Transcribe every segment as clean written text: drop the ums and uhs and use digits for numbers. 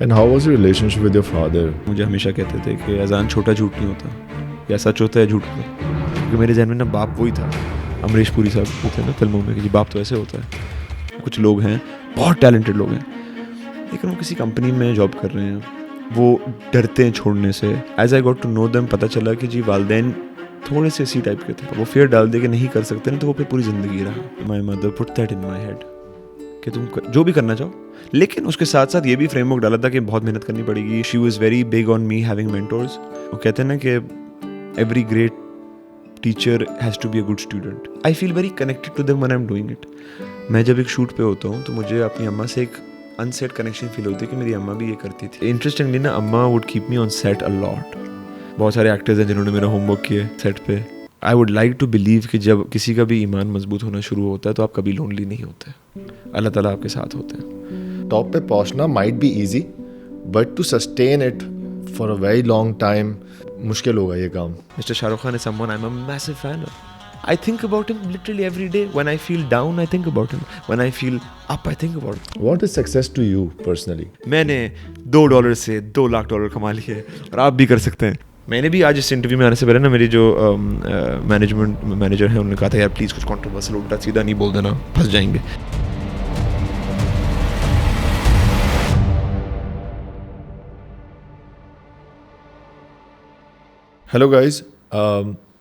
And how was your relationship with your father? मुझे हमेशा कहते थे कि अजान छोटा झूठ नहीं होता, या सच होता है झूठ होता है। क्योंकि मेरे जहन में ना बाप वही था, अमरीश पुरी साहब जो थे ना फिल्मों में, कि जी बाप तो ऐसे होता है। कुछ लोग हैं बहुत टैलेंटेड लोग हैं, लेकिन वो किसी कंपनी में जॉब कर रहे हैं, वो डरते हैं छोड़ने से। As I got to know them, पता चला कि जी वालदेन थोड़े से इसी टाइप के थे। वो फियर डाल दे कि नहीं कर सकते ना, तो वो फिर पूरी ज़िंदगी रहा। My mother put that in my head कि तुम जो भी करना चाहो, लेकिन उसके साथ साथ ये भी फ्रेमवर्क डाला था कि बहुत मेहनत करनी पड़ेगी। She was very big on me having mentors. वो कहते हैं ना कि every great teacher has to be a good student. I feel very connected to them when I am doing it. मैं जब एक शूट पे होता हूँ तो मुझे अपनी अम्मा से एक अनसेट कनेक्शन फील होती है कि मेरी अम्मा भी ये करती थी। इंटरेस्टिंगली ना, अम्मा would keep me on set a lot. बहुत सारे एक्टर्स हैं जिन्होंने मेरा होमवर्क किया सेट पे। I would like to believe कि जब किसी का भी ईमान मजबूत होना शुरू होता है तो आप कभी लोनली नहीं होते, अल्लाह ताला आपके साथ होते हैं। टॉप पे पहुंचना might be easy, but to sustain it for a very long time मुश्किल होगा ये काम। Mr. Shah Rukh Khan is someone I'm a massive fan of. I think about him literally every day. When I feel down, I think about him. When I feel up, I think about him. What is success to you personally? मैंने $2 से $2 लाख कमा लिए, और आप भी कर सकते हैं। मैंने भी आज इस इंटरव्यू में आने से पहले ना, मेरी जो मैनेजमेंट मैनेजर है, उन्होंने कहा था यार प्लीज़ कुछ कॉन्ट्रोवर्शियल उल्टा सीधा नहीं बोल देना, फंस जाएंगे। हेलो गाइस,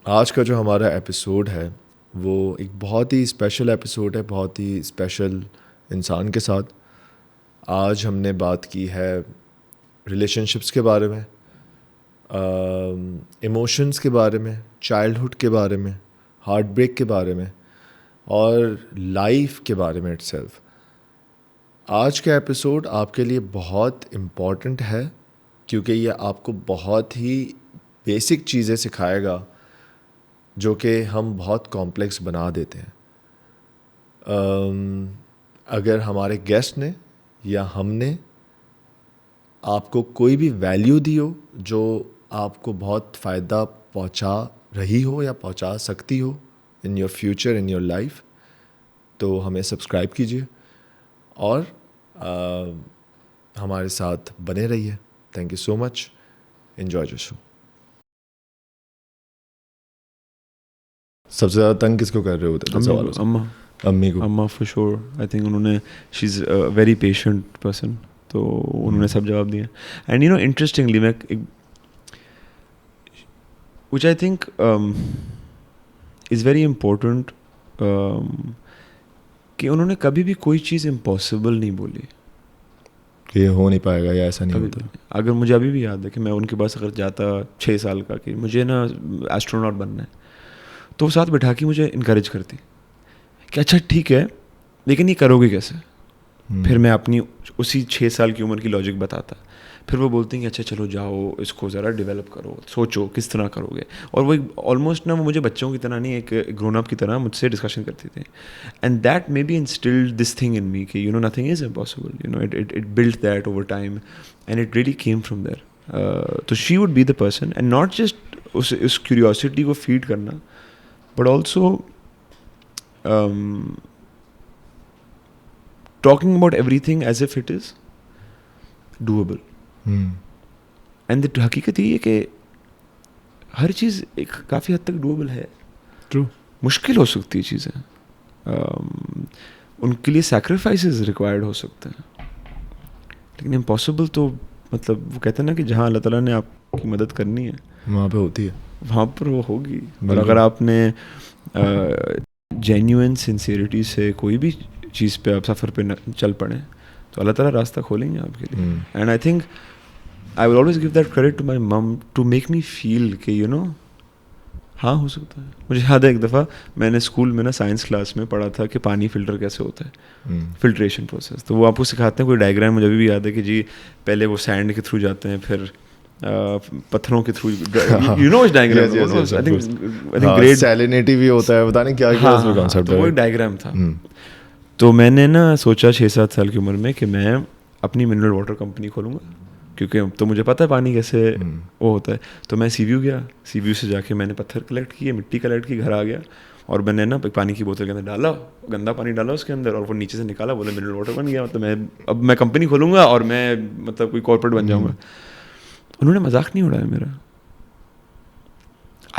आज का जो हमारा एपिसोड है वो एक बहुत ही स्पेशल एपिसोड है, बहुत ही स्पेशल इंसान के साथ। आज हमने बात की है रिलेशनशिप्स के बारे में, इमोशंस के बारे में, चाइल्डहुड के बारे में, हार्ट ब्रेक के बारे में, और लाइफ के बारे में इटसेल्फ। आज का एपिसोड आपके लिए बहुत इम्पॉर्टेंट है क्योंकि ये आपको बहुत ही बेसिक चीज़ें सिखाएगा जो कि हम बहुत कॉम्प्लेक्स बना देते हैं। अगर हमारे गेस्ट ने या हमने आपको कोई भी वैल्यू दी हो जो आपको बहुत फ़ायदा पहुंचा रही हो या पहुंचा सकती हो in your future, in your life, तो हमें सब्सक्राइब कीजिए और हमारे साथ बने रहिए। Thank you so much. Enjoy your show. सबसे ज़्यादा तंग किसको कर रहे होते थे? अम्मी को। अम्मा फॉर श्योर। आई थिंक उन्होंने, she is a very patient person, तो उन्होंने सब जवाब दिए। एंड यू नो इंटरेस्टिंगली, मैं which I think is very important, कि उन्होंने कभी भी कोई चीज़ इम्पॉसिबल नहीं बोली कि ये हो नहीं पाएगा या ऐसा नहीं होता। अगर मुझे अभी भी याद है कि मैं उनके पास अगर जाता 6 साल का कि मुझे ना एस्ट्रोनॉट बनना है, तो वो साथ बैठा के मुझे इनकरेज करती कि अच्छा ठीक है, लेकिन ये करोगे कैसे। फिर मैं अपनी उसी 6 साल की उम्र की लॉजिक बताता। फिर वो बोलती हैं कि अच्छा चलो जाओ, इसको ज़रा डेवलप करो, सोचो किस तरह करोगे। और वो ऑलमोस्ट ना, वो मुझे बच्चों की तरह नहीं, एक ग्रोन अप की तरह मुझसे डिस्कशन करती थी। And that may be instilled this thing in me कि you know nothing is impossible, you know it built that over time and it really came from there. तो she would be the person, and not just उस curiosity को feed करना, but also talking about everything as if it is doable. And the हकीकत ये है कि हर चीज़ एक काफ़ी हद तक doable है। True. मुश्किल हो सकती है चीज़ें, उनके लिए sacrifices required हो सकते हैं, लेकिन impossible तो मतलब वो कहते हैं ना कि जहाँ अल्लाह ताला ने आपकी मदद करनी है वहाँ पे होती है, वहाँ पर वो होगी। और अगर आपने जेन्युइन सिंसियरिटी से कोई भी चीज़ पे आप सफ़र पे चल पड़े, तो अल्लाह ताला रास्ता खोलेंगे आपके लिए। And I think I will always give that credit to my mum to make me feel कि यू नो हाँ हो सकता है। मुझे याद है एक दफ़ा मैंने स्कूल में ना साइंस क्लास में पढ़ा था कि पानी फ़िल्टर कैसे होता है, फिल्ट्रेशन प्रोसेस। तो वो आपको सिखाते हैं, कोई डायग्राम मुझे अभी भी याद है कि जी पहले वो सैंड के थ्रू जाते हैं, फिर पत्थरों के through, you know diagram, I think great salinity भी होता है, पता नहीं क्या क्या उसमें कॉन्सेप्ट है। वो एक डायग्राम था। तो मैंने ना सोचा 6-7 साल की उम्र में कि मैं अपनी मिनरल वाटर कंपनी खोलूँगा क्योंकि अब तो मुझे पता है पानी कैसे वो होता है. तो मैं सी व्यू गया, सी व्यू से जाके मैंने पत्थर कलेक्ट किए, मिट्टी कलेक्ट की, घर आ गया और मैंने ना पानी की बोतल के अंदर डाला, गंदा पानी डाला उसके अंदर और वो नीचे से निकाला, बोले मिनरल वाटर बन गया. मतलब अब मैं कंपनी खोलूँगा और मैं मतलब कोई कॉर्पोरेट बन जाऊँगा. उन्होंने मजाक नहीं उड़ाया मेरा.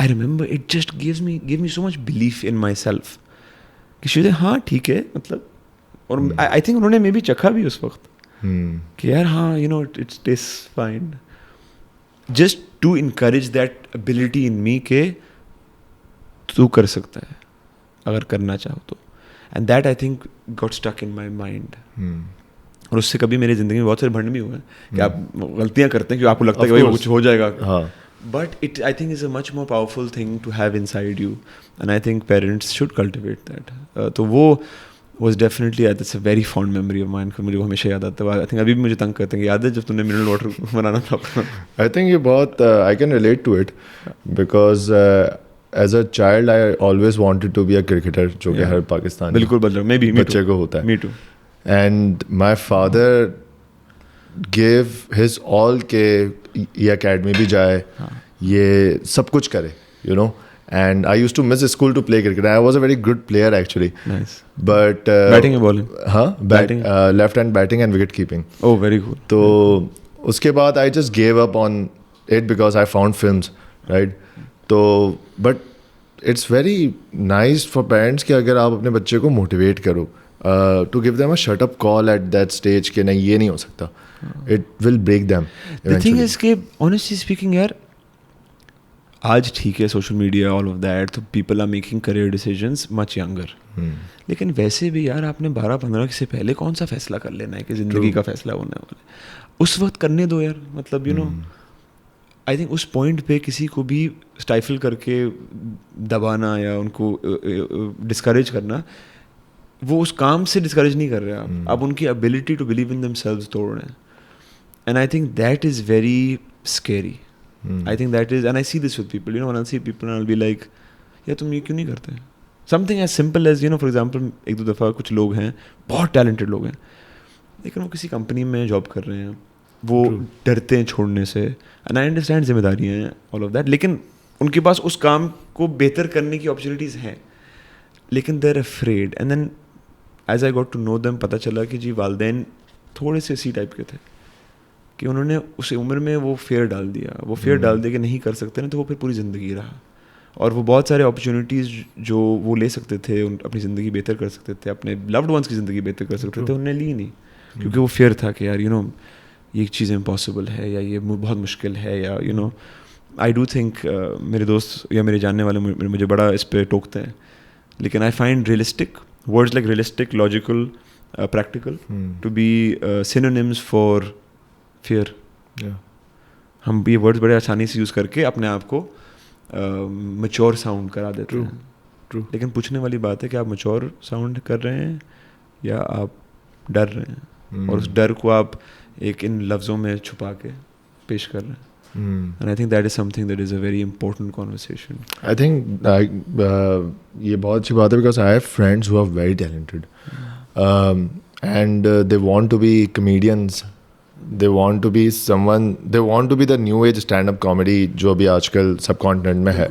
I remember it just give me so much belief in my self कि चीज़ें हाँ ठीक है मतलब. और आई थिंक उन्होंने मे बी चखा भी उस वक्त कि यार हाँ you know it's test fine, just to encourage that ability in me के तू कर सकता है अगर करना चाहो तो. And that I think got stuck in my mind. और उससे कभी मेरी ज़िंदगी में बहुत सारे भंड भी हुए हैं कि आप गलतियाँ करते हैं कि आपको लगता है कि भाई कुछ हो जाएगा. But it I think is a much more powerful thing to have inside you and I think parents should cultivate that. तो वो was definitely that's a very fond memory of mine. मुझे वो हमेशा याद आता है. I think अभी भी मुझे तंग करते हैं कि याद है जब तुमने मिनरल वाटर बनाना था अपना. I think ये बहुत I can relate to it because as a child I always wanted to be a cricketer, जो कि हर पाकिस्तानी बिल्कुल बच्चे को होता है. Me too. And my father gave his all के ये academy भी जाए, ये सब कुछ करे, you know. And I used to miss school to play cricket. I was a very good player actually. Nice. But batting and bowling. हाँ, batting. Left hand batting and wicket keeping. Oh, very good. तो उसके बाद I just gave up on it because I found films, right? तो but it's very nice for parents कि अगर आप अपने बच्चे को motivate करो, to give them a shut up call at that stage कि नहीं ये नहीं हो सकता. It will break them. The thing is कि honestly speaking यार आज ठीक है social media all of that, तो people are making career decisions much younger. लेकिन वैसे भी यार आपने 12-15 से पहले कौन सा फैसला कर लेना है कि ज़िंदगी का फैसला होने वाला है, उस वक्त करने दो यार. मतलब यू नो आई थिंक उस पॉइंट पे किसी को भी स्टाइफल करके दबाना या उनको डिस्करेज करना, वो उस काम से डिस्करेज नहीं कर रहे आप. आप उनकी ability to believe in themselves तोड़ रहे हैं. And I think that is very scary. I think that is, and I see this with people, you know, when I'll see people and I'll be like, यार तुम ये क्यों नहीं करते? Something as simple as, you know, for example, एक दो दफ़ा कुछ लोग हैं, बहुत talented लोग हैं, लेकिन वो किसी कंपनी में जॉब कर रहे हैं, वो डरते हैं छोड़ने से. And I understand जिम्मेदारी हैं, all of that, लेकिन उनके पास उस काम को बेहतर करने की opportunities हैं, लेकिन they're afraid. And then as I got to know them, पता चला कि जी वालदैन थोड़े से इसी टाइप के थे कि उन्होंने उस उम्र में वो फेयर डाल दिया, वो फेयर डाल दिया कि नहीं कर सकते ना, तो वो फिर पूरी ज़िंदगी रहा. और वो बहुत सारे अपॉर्चुनिटीज़ जो वो ले सकते थे, अपनी ज़िंदगी बेहतर कर सकते थे, अपने लव्ड वंस की ज़िंदगी बेहतर कर सकते थे, उन्होंने ली नहीं. क्योंकि वो फेयर था कि यार यू नो ये चीज़ इम्पॉसिबल है या ये बहुत मुश्किल है, या you know I do think मेरे दोस्त या मेरे जानने वाले मुझे बड़ा इस पर टोकते हैं, लेकिन I find realistic words like realistic, logical, practical to be synonyms for fear. हम ये वर्ड्स बड़े आसानी से यूज़ करके अपने आप को मैच्योर साउंड करा देते हैं. ट्रू. लेकिन पूछने वाली बात है कि आप मैच्योर साउंड कर रहे हैं या आप डर रहे हैं, और उस डर को आप एक इन लफ्ज़ों में छुपा के पेश कर रहे हैं. And I think that is something that is a very important conversation. I think ये बहुत अच्छी बात है because I have friends who are very talented and they want to be comedians. They want to be someone, they want to be the new age stand-up comedy जो अभी आजकल सब continent में है.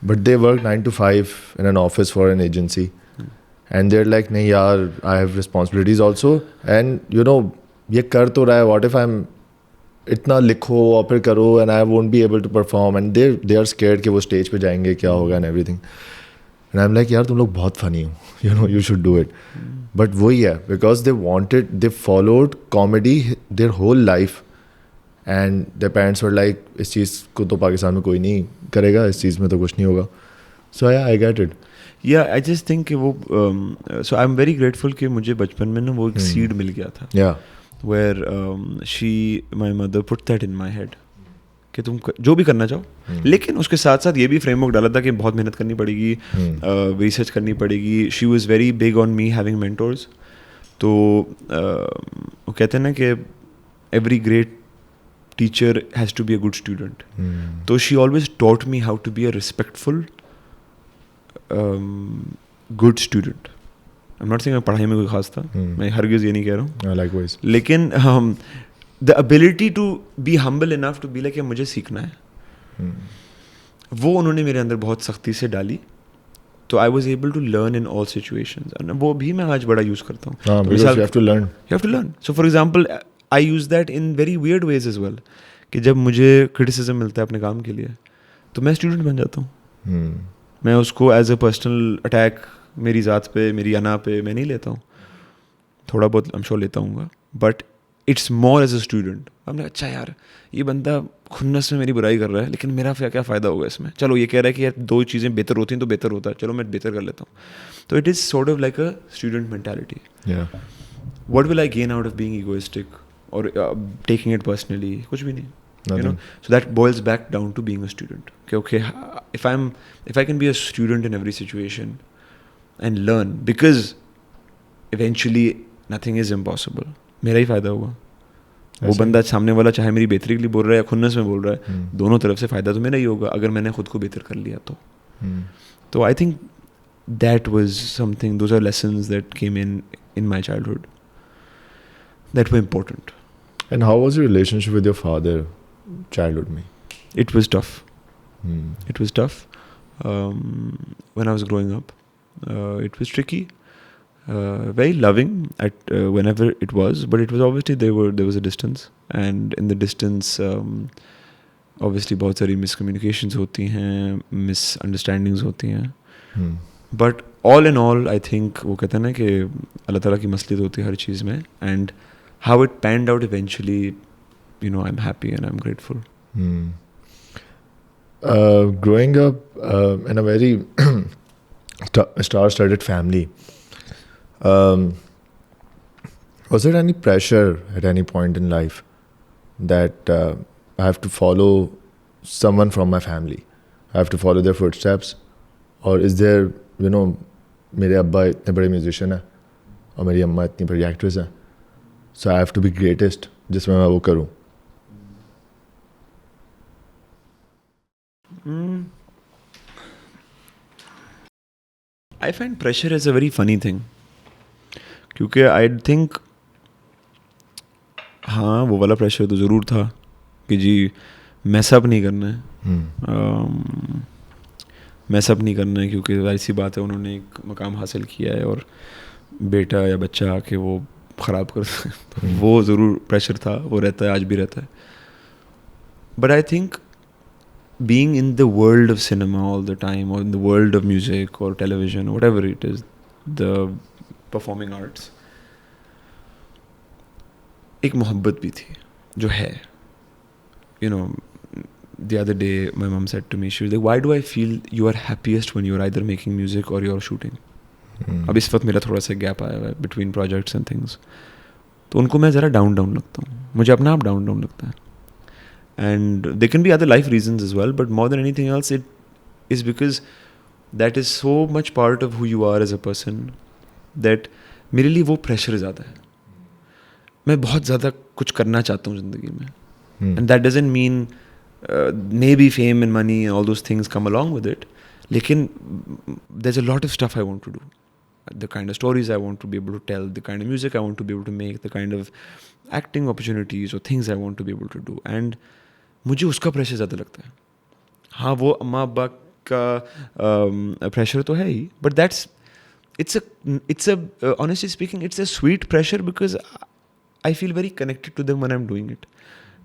But they work 9 to 5 in an office for an agency. And they're like, नहीं यार, I have responsibilities also. And you know, ये कर तो रहा है, what if I'm इतना लिखो और फिर करो and I won't be able to perform. And they are scared कि वो स्टेज पे जाएंगे क्या होगा and everything. And I'm like, यार तुम लोग बहुत funny हो, you know, you should do it. But वही है, because they followed comedy their whole life and their parents were like, इस चीज़ को तो पाकिस्तान में कोई नहीं करेगा, इस चीज़ में तो कुछ नहीं होगा. So yeah, I get it. Yeah, I just think कि वो so I'm very grateful कि मुझे बचपन में ना वो एक seed मिल गया था. Yeah. Where my mother put that in my head कि तुम जो भी करना चाहो, लेकिन उसके साथ साथ ये भी फ्रेमवर्क डाला था कि बहुत मेहनत करनी पड़ेगी, रिसर्च करनी पड़ेगी. She was very big on me having mentors. तो वो कहते हैं ना कि every great teacher has to be a good student. तो she always taught me how to be a respectful good student. I am not saying पढ़ाई में कोई खास था, मैं हरगिज़ ये नहीं कह रहा हूँ, Likewise. लेकिन the ability to be humble enough to be like कि मुझे सीखना है, वो उन्होंने मेरे अंदर बहुत सख्ती से डाली. तो I was able to learn in all situations, और वो भी मैं आज बड़ा यूज़ करता हूँ. हाँ, because you have to learn. You have to learn. So for example, I use that in very weird ways as well. कि जब मुझे criticism मिलता है अपने काम के लिए, तो मैं स्टूडेंट बन जाता हूँ. मैं उसको एज ए पर्सनल अटैक मेरी ज़ात पे, मेरी अना पे मैं नहीं लेता हूँ. थोड़ा बहुत I'm sure लेता हूँ, but it's more as a student. हमने अच्छा यार ये बंदा खुन्नस में मेरी बुराई कर रहा है, लेकिन मेरा क्या फ़ायदा होगा इसमें. चलो ये कह रहा है कि यार 2 चीज़ें बेहतर होती हैं तो बेहतर होता है, चलो मैं बेहतर कर लेता हूँ. तो it is sort of like a student mentality. What will I gain out of being egoistic or taking it personally? कुछ भी नहीं. You know, so that boils back down to being a student. Okay, if I can be a student in every situation and learn, because eventually nothing is impossible. मेरा ही फायदा होगा. वो बंदा सामने वाला चाहे मेरी बेहतरी के लिए बोल रहा है या खुन्नस में बोल रहा है, दोनों तरफ से फायदा तो मेरा ही होगा अगर मैंने खुद को बेहतर कर लिया तो. तो I think that was something, those are lessons that came in my childhood that were important. And how was your relationship with your father, childhood में? It was tough. It was tough. When I was growing up, it was tricky. Very loving at whenever it was, but it was obviously there was a distance, and in the distance, obviously बहुत सारी miscommunications होती हैं, misunderstandings होती हैं. But all in all, I think वो कहते हैं ना कि अल्लाह ताला की मसलियत होती है हर चीज़ में, and how it panned out eventually, you know, I'm happy and I'm grateful. Growing up in a very star-studded family, was there any pressure at any point in life that I have to follow someone from my family? I have to follow their footsteps? Or is there, you know, मेरे अब्बा इतने बड़े musician हैं और मेरी अम्मा इतनी बड़ी एक्ट्रेस हैं, so I have to be greatest जिसमें मैं वो करूँ. I find pressure is a very funny thing. क्योंकि I think हाँ वो वाला प्रेशर तो ज़रूर था कि जी मैसअप नहीं करना है. मैसअप नहीं करना है क्योंकि ऐसी बात है उन्होंने एक मकाम हासिल किया है और बेटा या बच्चा आके वो ख़राब कर तो वो ज़रूर प्रेशर था, वो रहता है, आज भी रहता है. But I think being in the world of cinema all the time, or in the world of music or television, whatever it is, the performing arts, एक मोहब्बत भी थी जो है. You know, the other day my mom said to me, she was like, why do I feel you are happiest when you're either making music or you're shooting? अब इस वक्त मेरा थोड़ा सा गैप आया हुआ है between projects and things. तो उनको मैं ज़रा डाउन लगता हूँ, मुझे अपना आप डाउन लगता है. And there can be other life reasons as well, but more than anything else, it is because that is so much part of who you are as a person that मेरे लिए वो pressure ज़्यादा है. मैं बहुत ज़्यादा कुछ करना चाहता हूँ ज़िंदगी में, and that doesn't mean maybe fame and money and all those things come along with it, लेकिन there's a lot of stuff I want to do, the kind of stories I want to be able to tell, the kind of music I want to be able to make, the kind of acting opportunities or things I want to be able to do, and मुझे उसका pressure ज़्यादा लगता है. हाँ वो अम्मा अब्बा का प्रेशर तो है ही, but that's it's a honestly speaking it's a sweet pressure because I feel very connected to them when I'm doing it.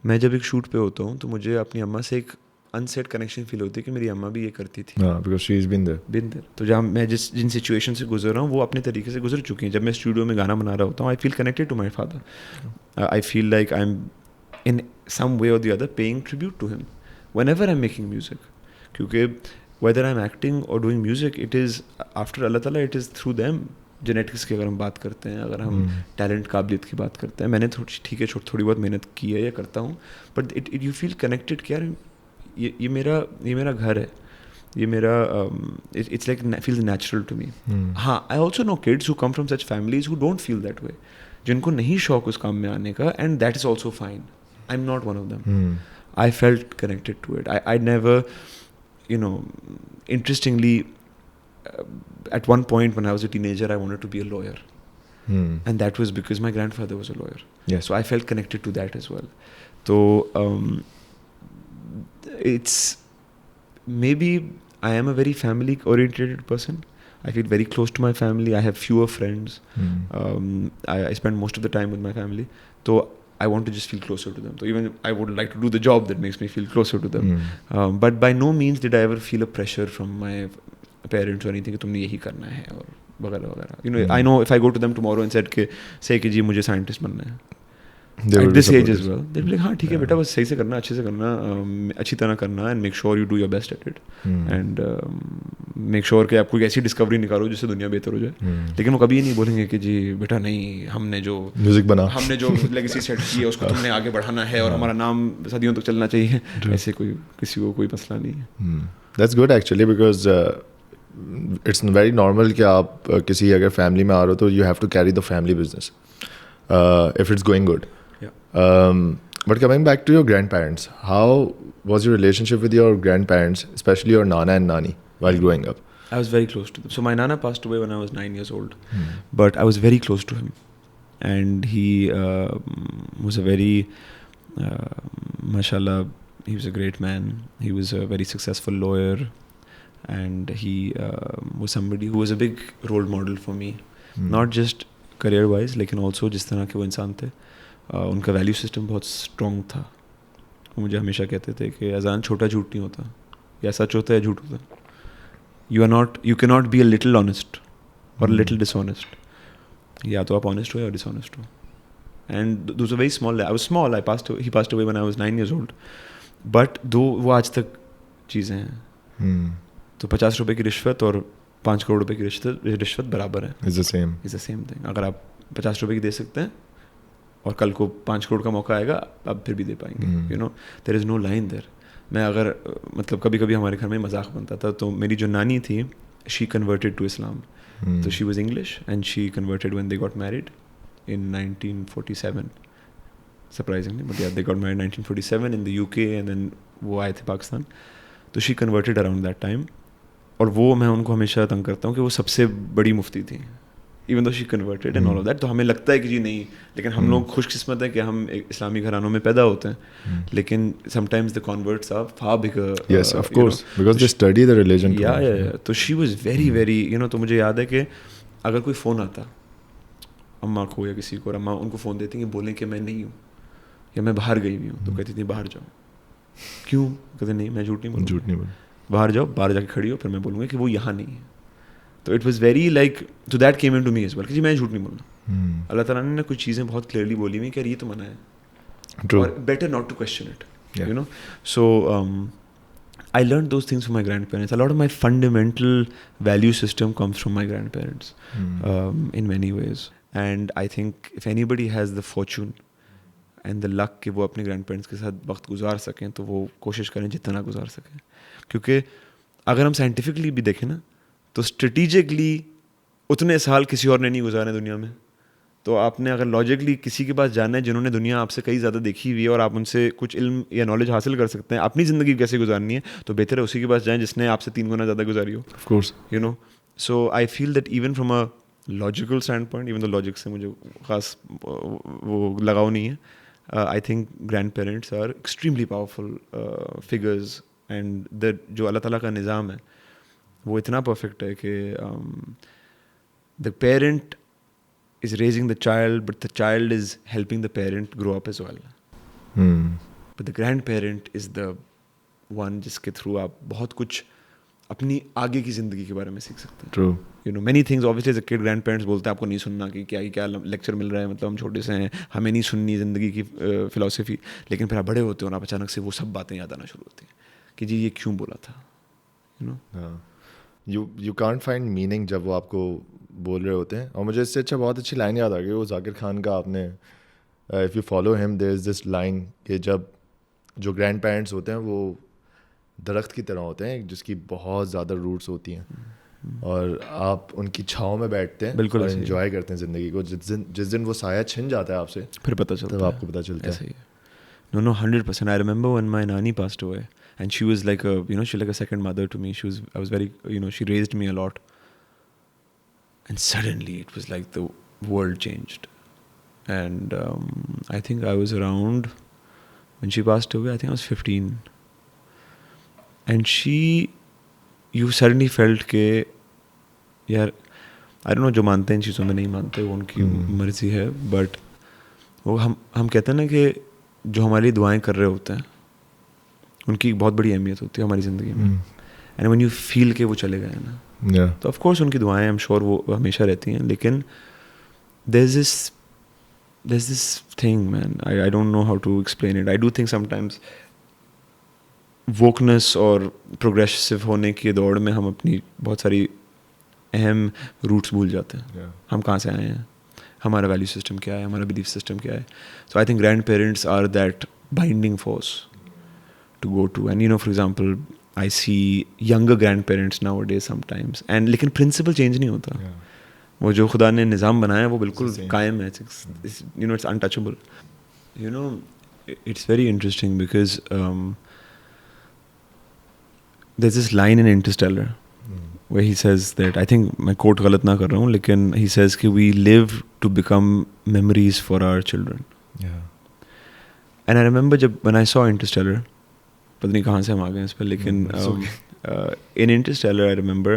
मैं जब एक शूट पे होता हूँ तो मुझे अपनी अम्मा से एक अनसेट कनेक्शन फील होती है कि मेरी अम्मा भी ये करती थी. because she's been there. तो जहाँ मैं जिन सिचुएशन से गुजर रहा हूँ वो अपने तरीके से गुजर चुकी हैं. जब मैं स्टूडियो में गाना बना रहा होता हूँ, I feel connected to my father. I feel like I am in some way or the other paying tribute to him whenever I'm making music. क्योंकि whether I'm acting or doing music, it is after Allah Ta'ala, it is through them. Genetics की अगर हम बात करते हैं, अगर हम talent काबिलियत की बात करते हैं, मैंने ठीक है थोड़ी बहुत मेहनत की है या करता हूँ, but it you feel connected कि यार ये मेरा घर है, ये मेरा it's like feels natural to me. हाँ, I also know kids who come from such families who don't feel that way, जिनको नहीं शौक उस काम में आने का, and that is also fine. I'm not one of them. I felt connected to it. I never, you know, interestingly, at one point when I was a teenager, I wanted to be a lawyer. and that was because my grandfather was a lawyer. Yes. So I felt connected to that as well. So it's maybe I am a very family oriented person. I feel very close to my family. I have fewer friends. I spend most of the time with my family. So I want to just feel closer to them. So even I would like to do the job that makes me feel closer to them. But by no means did I ever feel a pressure from my parents or anything कि तुमने यही करना है और वगैरह वगैरह. You know, I know if I go to them tomorrow and said कि say कि जी मुझे scientist बनना है. At this age as well, they'll be like, हाँ ठीक है बेटा, बस सही से करना, अच्छे से करना, अच्छी तरह करना, and make sure you do your best at it, and make sure कि आप कोई ऐसी डिस्कवरी निकालो जिससे दुनिया बेहतर हो जाए. लेकिन वो कभी ये नहीं बोलेंगे कि जी बेटा नहीं, हमने जो लेगेसी सेट की है उसको तुमने आगे बढ़ाना है और हमारा नाम सदियों तक चलना चाहिए. ऐसे किसी को कोई मसला नहीं है. That's good actually because it's very normal कि आप किसी अगर फैमिली में आ रहे हो तो you have to carry the family business if it's going good. But coming back to your grandparents, how was your relationship with your grandparents, especially your Nana and Nani, while growing up? I was very close to them. So my Nana passed away when I was 9 years old, but I was very close to him, and he was a very, mashallah, he was a great man. He was a very successful lawyer, and he was somebody who was a big role model for me, not just career-wise, लेकिन also जिस तरह के वो इंसान थे. उनका value system बहुत strong था. वो मुझे हमेशा कहते थे कि अजान छोटा झूठ नहीं होता, या सच होता है या झूठ होता. You can not be a little honest और लिटिल डिसऑनेस्ट. या तो आप ऑनेस्ट हो या डिसऑनेस्ट हो. And those are very small. I was small. He passed away when I was 9 years old. But though वो आज तक चीज़ें हैं. तो 50 रुपये की रिश्वत और 5 करोड़ रुपये की रिश्वत बराबर है. Is the same thing. अगर आप 50 रुपये की दे सकते हैं और कल को 5 करोड़ का मौका आएगा, आप फिर भी दे पाएंगे. You know, there is no line there. मैं अगर मतलब कभी कभी हमारे घर में मजाक बनता था. तो मेरी जो नानी थी, शी कन्वर्टेड टू इस्लाम. तो she was English and she converted when they got married in 1947. Surprisingly, but yeah they got married 1947 in the UK, and then वो आए थे पाकिस्तान. तो she converted around that time. और वो मैं उनको हमेशा तंग करता हूँ कि वो सबसे बड़ी मुफ्ती थी, even though she converted and all of that. तो हमें लगता है कि जी नहीं, लेकिन हम लोग खुशकिस्मत हैं कि हम एक इस्लामी घरानों में पैदा होते हैं. लेकिन sometimes the converts are far bigger. Yes, of course, because they study the religion. या तो she was very very, you know. तो मुझे याद है कि अगर कोई फ़ोन आता अम्मा को या किसी को, और अम्मा उनको फ़ोन देती कि बोलें कि मैं नहीं हूँ या मैं बाहर गई हुई हूँ, तो कहती थी बाहर जाओ. क्यों? कहते नहीं, मैं झूठ नहीं बोल. बाहर जाओ, बाहर जाके खड़ी हो, फिर मैं बोलूँगा कि वो यहाँ नहीं है. तो इट वॉज़ वेरी लाइक, तो that came in to me as well कि मैं झूठ नहीं बोलना. अल्लाह ताला ने कुछ चीज़ें बहुत क्लियरली बोली हुई कि ये तो मना है, और better not to question it, you know. So I learned those things from my grandparents. A lot of my fundamental value system comes from my grandparents in many ways. And I think if anybody has the fortune and the luck कि वो अपने grandparents के साथ वक्त गुजार सकें, तो वो कोशिश करें जितना गुजार सकें. क्योंकि अगर हम साइंटिफिकली भी देखें ना, तो स्ट्रेटिजिकली उतने साल किसी और ने नहीं गुजारे दुनिया में. तो आपने अगर लॉजिकली किसी के पास जाना है जिन्होंने दुनिया आपसे कई ज़्यादा देखी हुई है और आप उनसे कुछ इल्म या नॉलेज हासिल कर सकते हैं अपनी ज़िंदगी कैसे गुजारनी है, तो बेहतर है उसी के पास जाएं जिसने आपसे 3 गुना ज़्यादा गुजारी हो. Of course, you know. So I feel that even from a logical standpoint, even the logic से मुझे ख़ास वो लगाव नहीं है, I think grandparents are extremely powerful figures. And the जो अल्लाह ताला का निज़ाम है वो इतना परफेक्ट है कि the parent is raising the child, but the child is helping the parent grow up as well. But the grandparent is the one जिसके through आप बहुत कुछ अपनी आगे की ज़िंदगी के बारे में सीख सकते हैं. True. You know, many things obviously as a kid grandparents बोलते हैं आपको नहीं सुनना कि क्या लेक्चर मिल रहा है, मतलब हम छोटे से हैं, हमें नहीं सुननी ज़िंदगी की फिलॉसफी. लेकिन फिर आप बड़े होते हो ना, आप अचानक से वो सब बातें याद आना शुरू होती हैं कि जी ये क्यों बोला था. You know? You can't find meaning जब वो आपको बोल रहे होते हैं. और मुझे इससे अच्छा बहुत अच्छी लाइन याद आ गई, वो जाकिर खान का. आपने if you follow him there is this line कि जब जो ग्रैंड पेरेंट्स होते हैं वो दरख्त की तरह होते हैं जिसकी बहुत ज़्यादा रूट्स होती हैं, और आप उनकी छाँव में बैठते हैं और एंजॉय करते हैं ज़िंदगी को. जिस दिन वो साया छिन जाता है आपसे, फिर पता चलता है, तब आपको पता चलता है. No, 100%. I remember when my nani passed away, and she was like a second mother to me. I was very, she raised me a lot. And suddenly it was like world changed. And I think I was around, when she passed away, I think I was 15. And you suddenly felt के यार, I don't know, जो मानते हैं इन चीज़ों में नहीं मानते, वो उनकी मर्जी है, बट वो हम कहते हैं ना कि जो हमारे लिए दुआएं कर रहे होते हैं उनकी एक बहुत बड़ी अहमियत होती है हमारी ज़िंदगी में. एंड व्हेन यू फील के वो चले गए ना, तो ऑफ कोर्स उनकी दुआएं आई एम श्योर वो हमेशा रहती हैं, लेकिन there's this thing, man. I don't know how to explain it. I do think sometimes wokeness और progressive होने की दौड़ में हम अपनी बहुत सारी अहम रूट्स भूल जाते हैं. हम कहाँ से आए हैं, हमारा वैल्यू सिस्टम क्या है, हमारा बिलीफ सिस्टम क्या है. So I think grandparents are that binding force to go to. And you know, for example, I see younger grandparents nowadays sometimes, and लेकिन प्रिंसिपल चेंज नहीं होता. वो जो खुदा ने निज़ाम बनाया वो बिल्कुल कायम है. You know, it's untouchable. You know, it's very interesting because there is this line in Interstellar where he says that, I think मैं quote गलत ना कर रहा हूँ, लेकिन he says कि we live to become memories for our children. And I remember जब when I saw Interstellar, पता नहीं कहाँ से हम आ गए इस पर, लेकिन in Interstellar I remember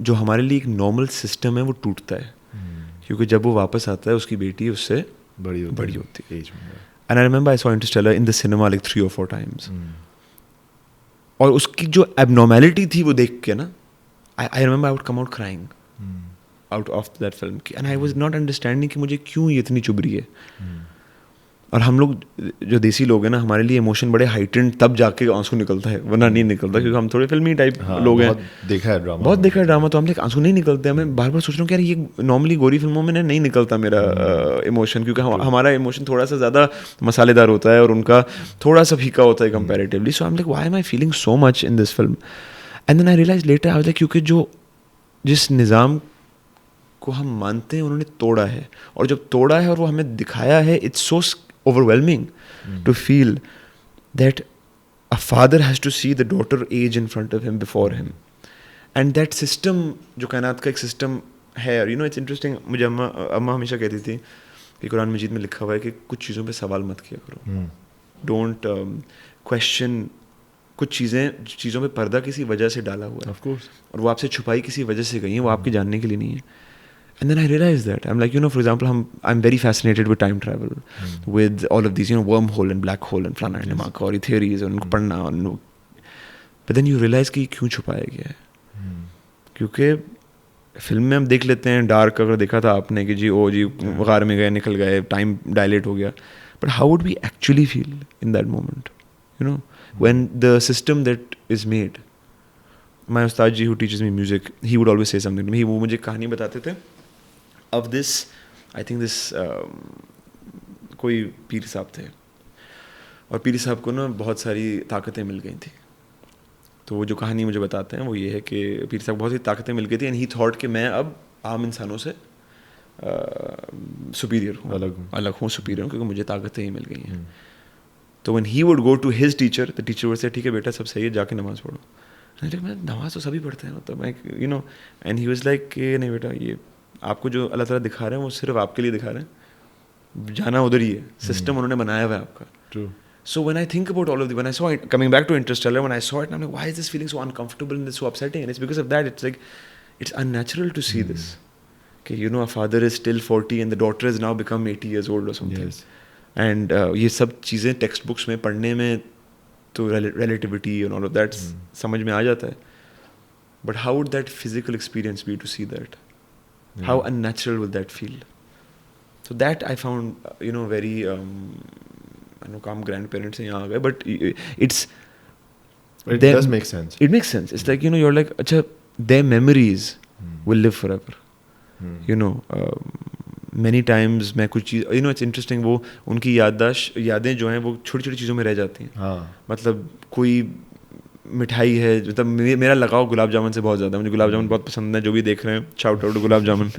जो हमारे लिए एक नॉर्मल सिस्टम है वो टूटता है, क्योंकि जब वो वापस आता है उसकी बेटी उससे बड़ी होती है. And I remember I saw Interstellar in the cinema like 3 or 4 times. और उसकी जो एबनॉर्मेलिटी थी वो देख के ना, I remember I would come out crying out of that film. And I was not understanding कि मुझे क्यों ये इतनी चुभ रही है. और हम लोग जो देसी लोग हैं ना, हमारे लिए इमोशन बड़े हाइटेंड तब जाके आंसू निकलता है, वरना नहीं निकलता, क्योंकि हम थोड़े फिल्मी टाइप लोग हैं. बहुत देखा है ड्रामा, तो हम लोग आंसू नहीं निकलते. हमें बार बार सोच रहा हूँ कि यार ये नॉर्मली गोरी फिल्मों में नहीं निकलता मेरा इमोशन, क्योंकि हमारा इमोशन थोड़ा सा ज़्यादा मसालेदार होता है और उनका थोड़ा सा फीका होता है comparatively. So I am like, why am I feeling so much in this film. And then I realize later, I was like, क्योंकि जिस निज़ाम को हम मानते हैं उन्होंने तोड़ा है, और जब तोड़ा है और वो हमें दिखाया है, it's so overwhelming to feel that a father has to see the daughter age in front of him before him, and that system जो कायनात का एक सिस्टम है. you know, it's interesting, मुझे अम्मा हमेशा कहती थी कि कुरान मजीद में लिखा हुआ है कि कुछ चीज़ों पे सवाल मत किया करो, don't question कुछ चीज़ों पे पर्दा किसी वजह से डाला हुआ है, of course, और वो आपसे छुपाई किसी वजह से गई है, वो आपके जानने के लिए नहीं है. And then I realized that. I'm like, you know, for example, I'm very fascinated with time travel, with all of these, you know, wormhole and black hole and flana and limaka और theories और उनको पढ़ना. But then you realize कि क्यों छुपाया गया है. क्योंकि फिल्म में हम देख लेते हैं, डार्क अगर देखा था आपने कि जी ओ जी गार में गए, निकल गए, टाइम डायलेट हो गया. But how would we actually feel in that moment? You know, when the system that is made. My ustad ji who teaches me music, he would always say something to me. वो मुझे कहानी बताते थे of this, I think this कोई पीर साहब थे, और पीर साहब को ना बहुत सारी ताकतें मिल गई थी. तो वो जो कहानी मुझे बताते हैं वो ये है कि पीर साहब को बहुत सी ताकतें मिल गई थी, एंड ही थॉट कि मैं अब आम इंसानों से सुपीरियर हूँ, अलग हूँ, सुपीरियर हूँ, क्योंकि मुझे ताकतें ही मिल गई हैं. तो when he would go to his teacher, the teacher would say, ठीक है बेटा सब सही है, जाके नमाज़ पढ़ो. मैं नमाज़ तो सभी पढ़ते हैं, मतलब मैं, you know. And he was like कि नहीं बेटा, ये आपको जो अल्लाह ताला दिखा रहे हैं वो सिर्फ आपके लिए दिखा रहे हैं, जाना उधर ही है, सिस्टम उन्होंने बनाया हुआ है आपका. True. So when I think about all of this, when I saw it, coming back to Interstellar, when I saw it, I'm like, why is this feeling so uncomfortable and so upsetting? And it's because of that. It's like, it's unnatural to see this. Okay, you know, a father is still 40 and the daughter has now become 80 years old or something. Yes. And ये सब चीज़ें text books में पढ़ने में तो relativity and all of that समझ में आ जाता है. But how would that physical experience be to see that? How unnatural will that feel? So that I found, you know, very I know काम grandparents से यहाँ आ गए, but it does make sense. It makes sense. It's like, you know, you're like, अच्छा, their memories will live forever. You know, many times मैं कुछ चीज़, you know, it's interesting, वो उनकी यादें जो हैं वो छोटी छोटी चीज़ों में रह जाती हैं. हाँ. मतलब कोई मिठाई है, मतलब मेरा लगाव गुलाब जामुन से बहुत ज़्यादा है, मुझे गुलाब जामुन बहुत पसंद है. जो भी देख रहे हैं, शाउट आउट गुलाब जामुन,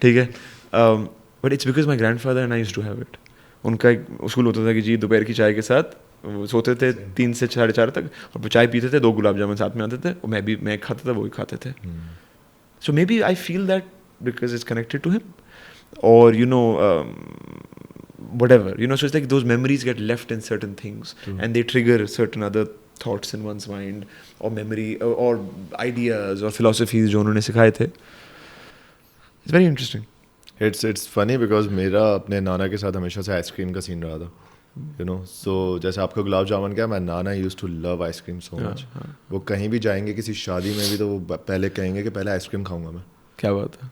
ठीक है. But it's because my grandfather and I used to have it. उनका एक उसूल होता था कि जी दोपहर की चाय के साथ वो सोते थे 3 से 4:30 तक, और चाय पीते थे, 2 गुलाब जामुन साथ में आते थे, और मैं खाता था, वो भी खाते थे. So may be I feel that because it's connected to him, or whatever, so it's like those memories get left in certain things. True. And they trigger certain other thoughts in one's mind, or memory, or ideas or philosophies जो उन्होंने सिखाए थे. It's very interesting. It's funny because मेरा अपने नाना के साथ हमेशा से आइसक्रीम का सीन रहा था. So जैसे आपको गुलाब जामुन क्या, मैं नाना used to love ice cream so much. वो कहीं भी जाएंगे किसी शादी में भी तो वो पहले कहेंगे कि पहले आइसक्रीम खाऊंगा मैं. क्या बात है.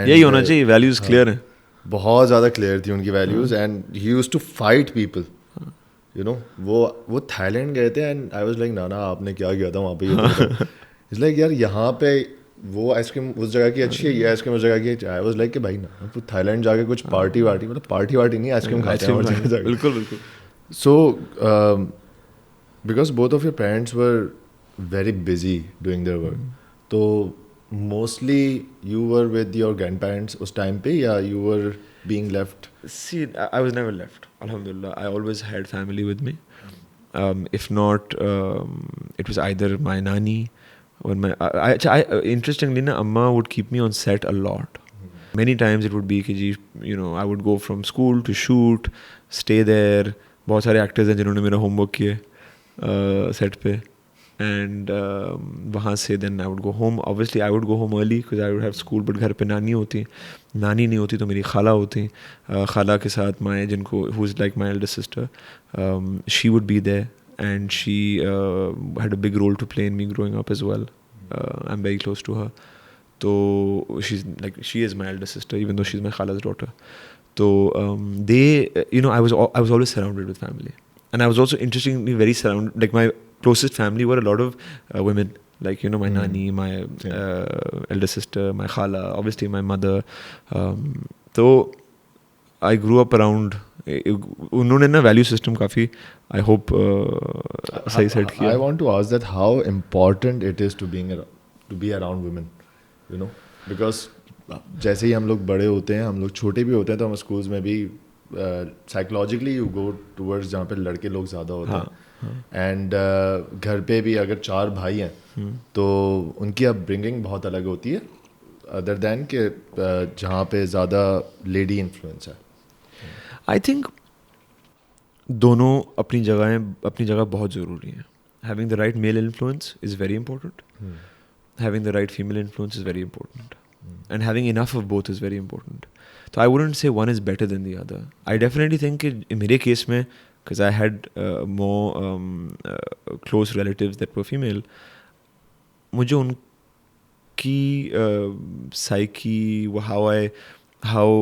यही होना चाहिए. वैल्यूज क्लियर हैं. बहुत ज़्यादा क्लियर थी उनकी values. And he used to fight people. वो थाईलैंड गए थे एंड आई वाज लाइक नाना आपने क्या किया था वहाँ पे. इट्स लाइक यार यहाँ पे वो आइसक्रीम उस जगह की अच्छी है, ये आइसक्रीम उस जगह की. आई वाज लाइक कि भाई ना तो थाईलैंड जाके कुछ पार्टी मतलब पार्टी नहीं, आइसक्रीम खाते हैं. बिल्कुल. So, because both of your parents were very busy doing their work, so mostly you were with your grandparents उस time पे, या you were being left? See, I was never left. Alhamdulillah, I always had family with me. If not, it was either my nani or my. Interestingly, na Amma would keep me on set a lot. Many times it would be कि जी, I would go from school to shoot, stay there. बहुत सारे actors हैं जिन्होंने मेरा homework किए set पे. And वहाँ से then I would go home. Obviously I would go home early because I would have school. But घर पे नानी नहीं होती तो मेरी खाला होती. खाला के साथ माए जिनको who is like my elder sister, she would be there and she had a big role to play in me growing up as well. I am very close to her. तो she is my elder sister even though she is my खाला's daughter. So I was always surrounded with family, and I was also interestingly very surrounded. Like my closest family were a lot of women, like my nani, my elder sister, my khala, obviously my mother. So I grew up around. उन्होंने ना value system काफी, I hope सही set किया. I want to ask that how important it is to be around women, because जैसे ही हम लोग बड़े होते हैं, हम लोग छोटे भी होते हैं, तो हम स्कूल्स में भी साइकोलॉजिकली यू गो टूवर्ड्स जहाँ पे लड़के लोग ज़्यादा होते हैं. एंड घर पे भी अगर 4 भाई हैं तो उनकी अपब्रिंगिंग बहुत अलग होती है अदर दैन के जहाँ पे ज़्यादा लेडी इन्फ्लुएंस है. आई थिंक दोनों अपनी जगह बहुत ज़रूरी हैं. Having the right male influence is very important. Having the right female influence is very important. And having enough of both is very important. So I wouldn't say one is better than the other. I definitely think in my case mein, because I had more close relatives that were female, मुझे उनकी psyche, how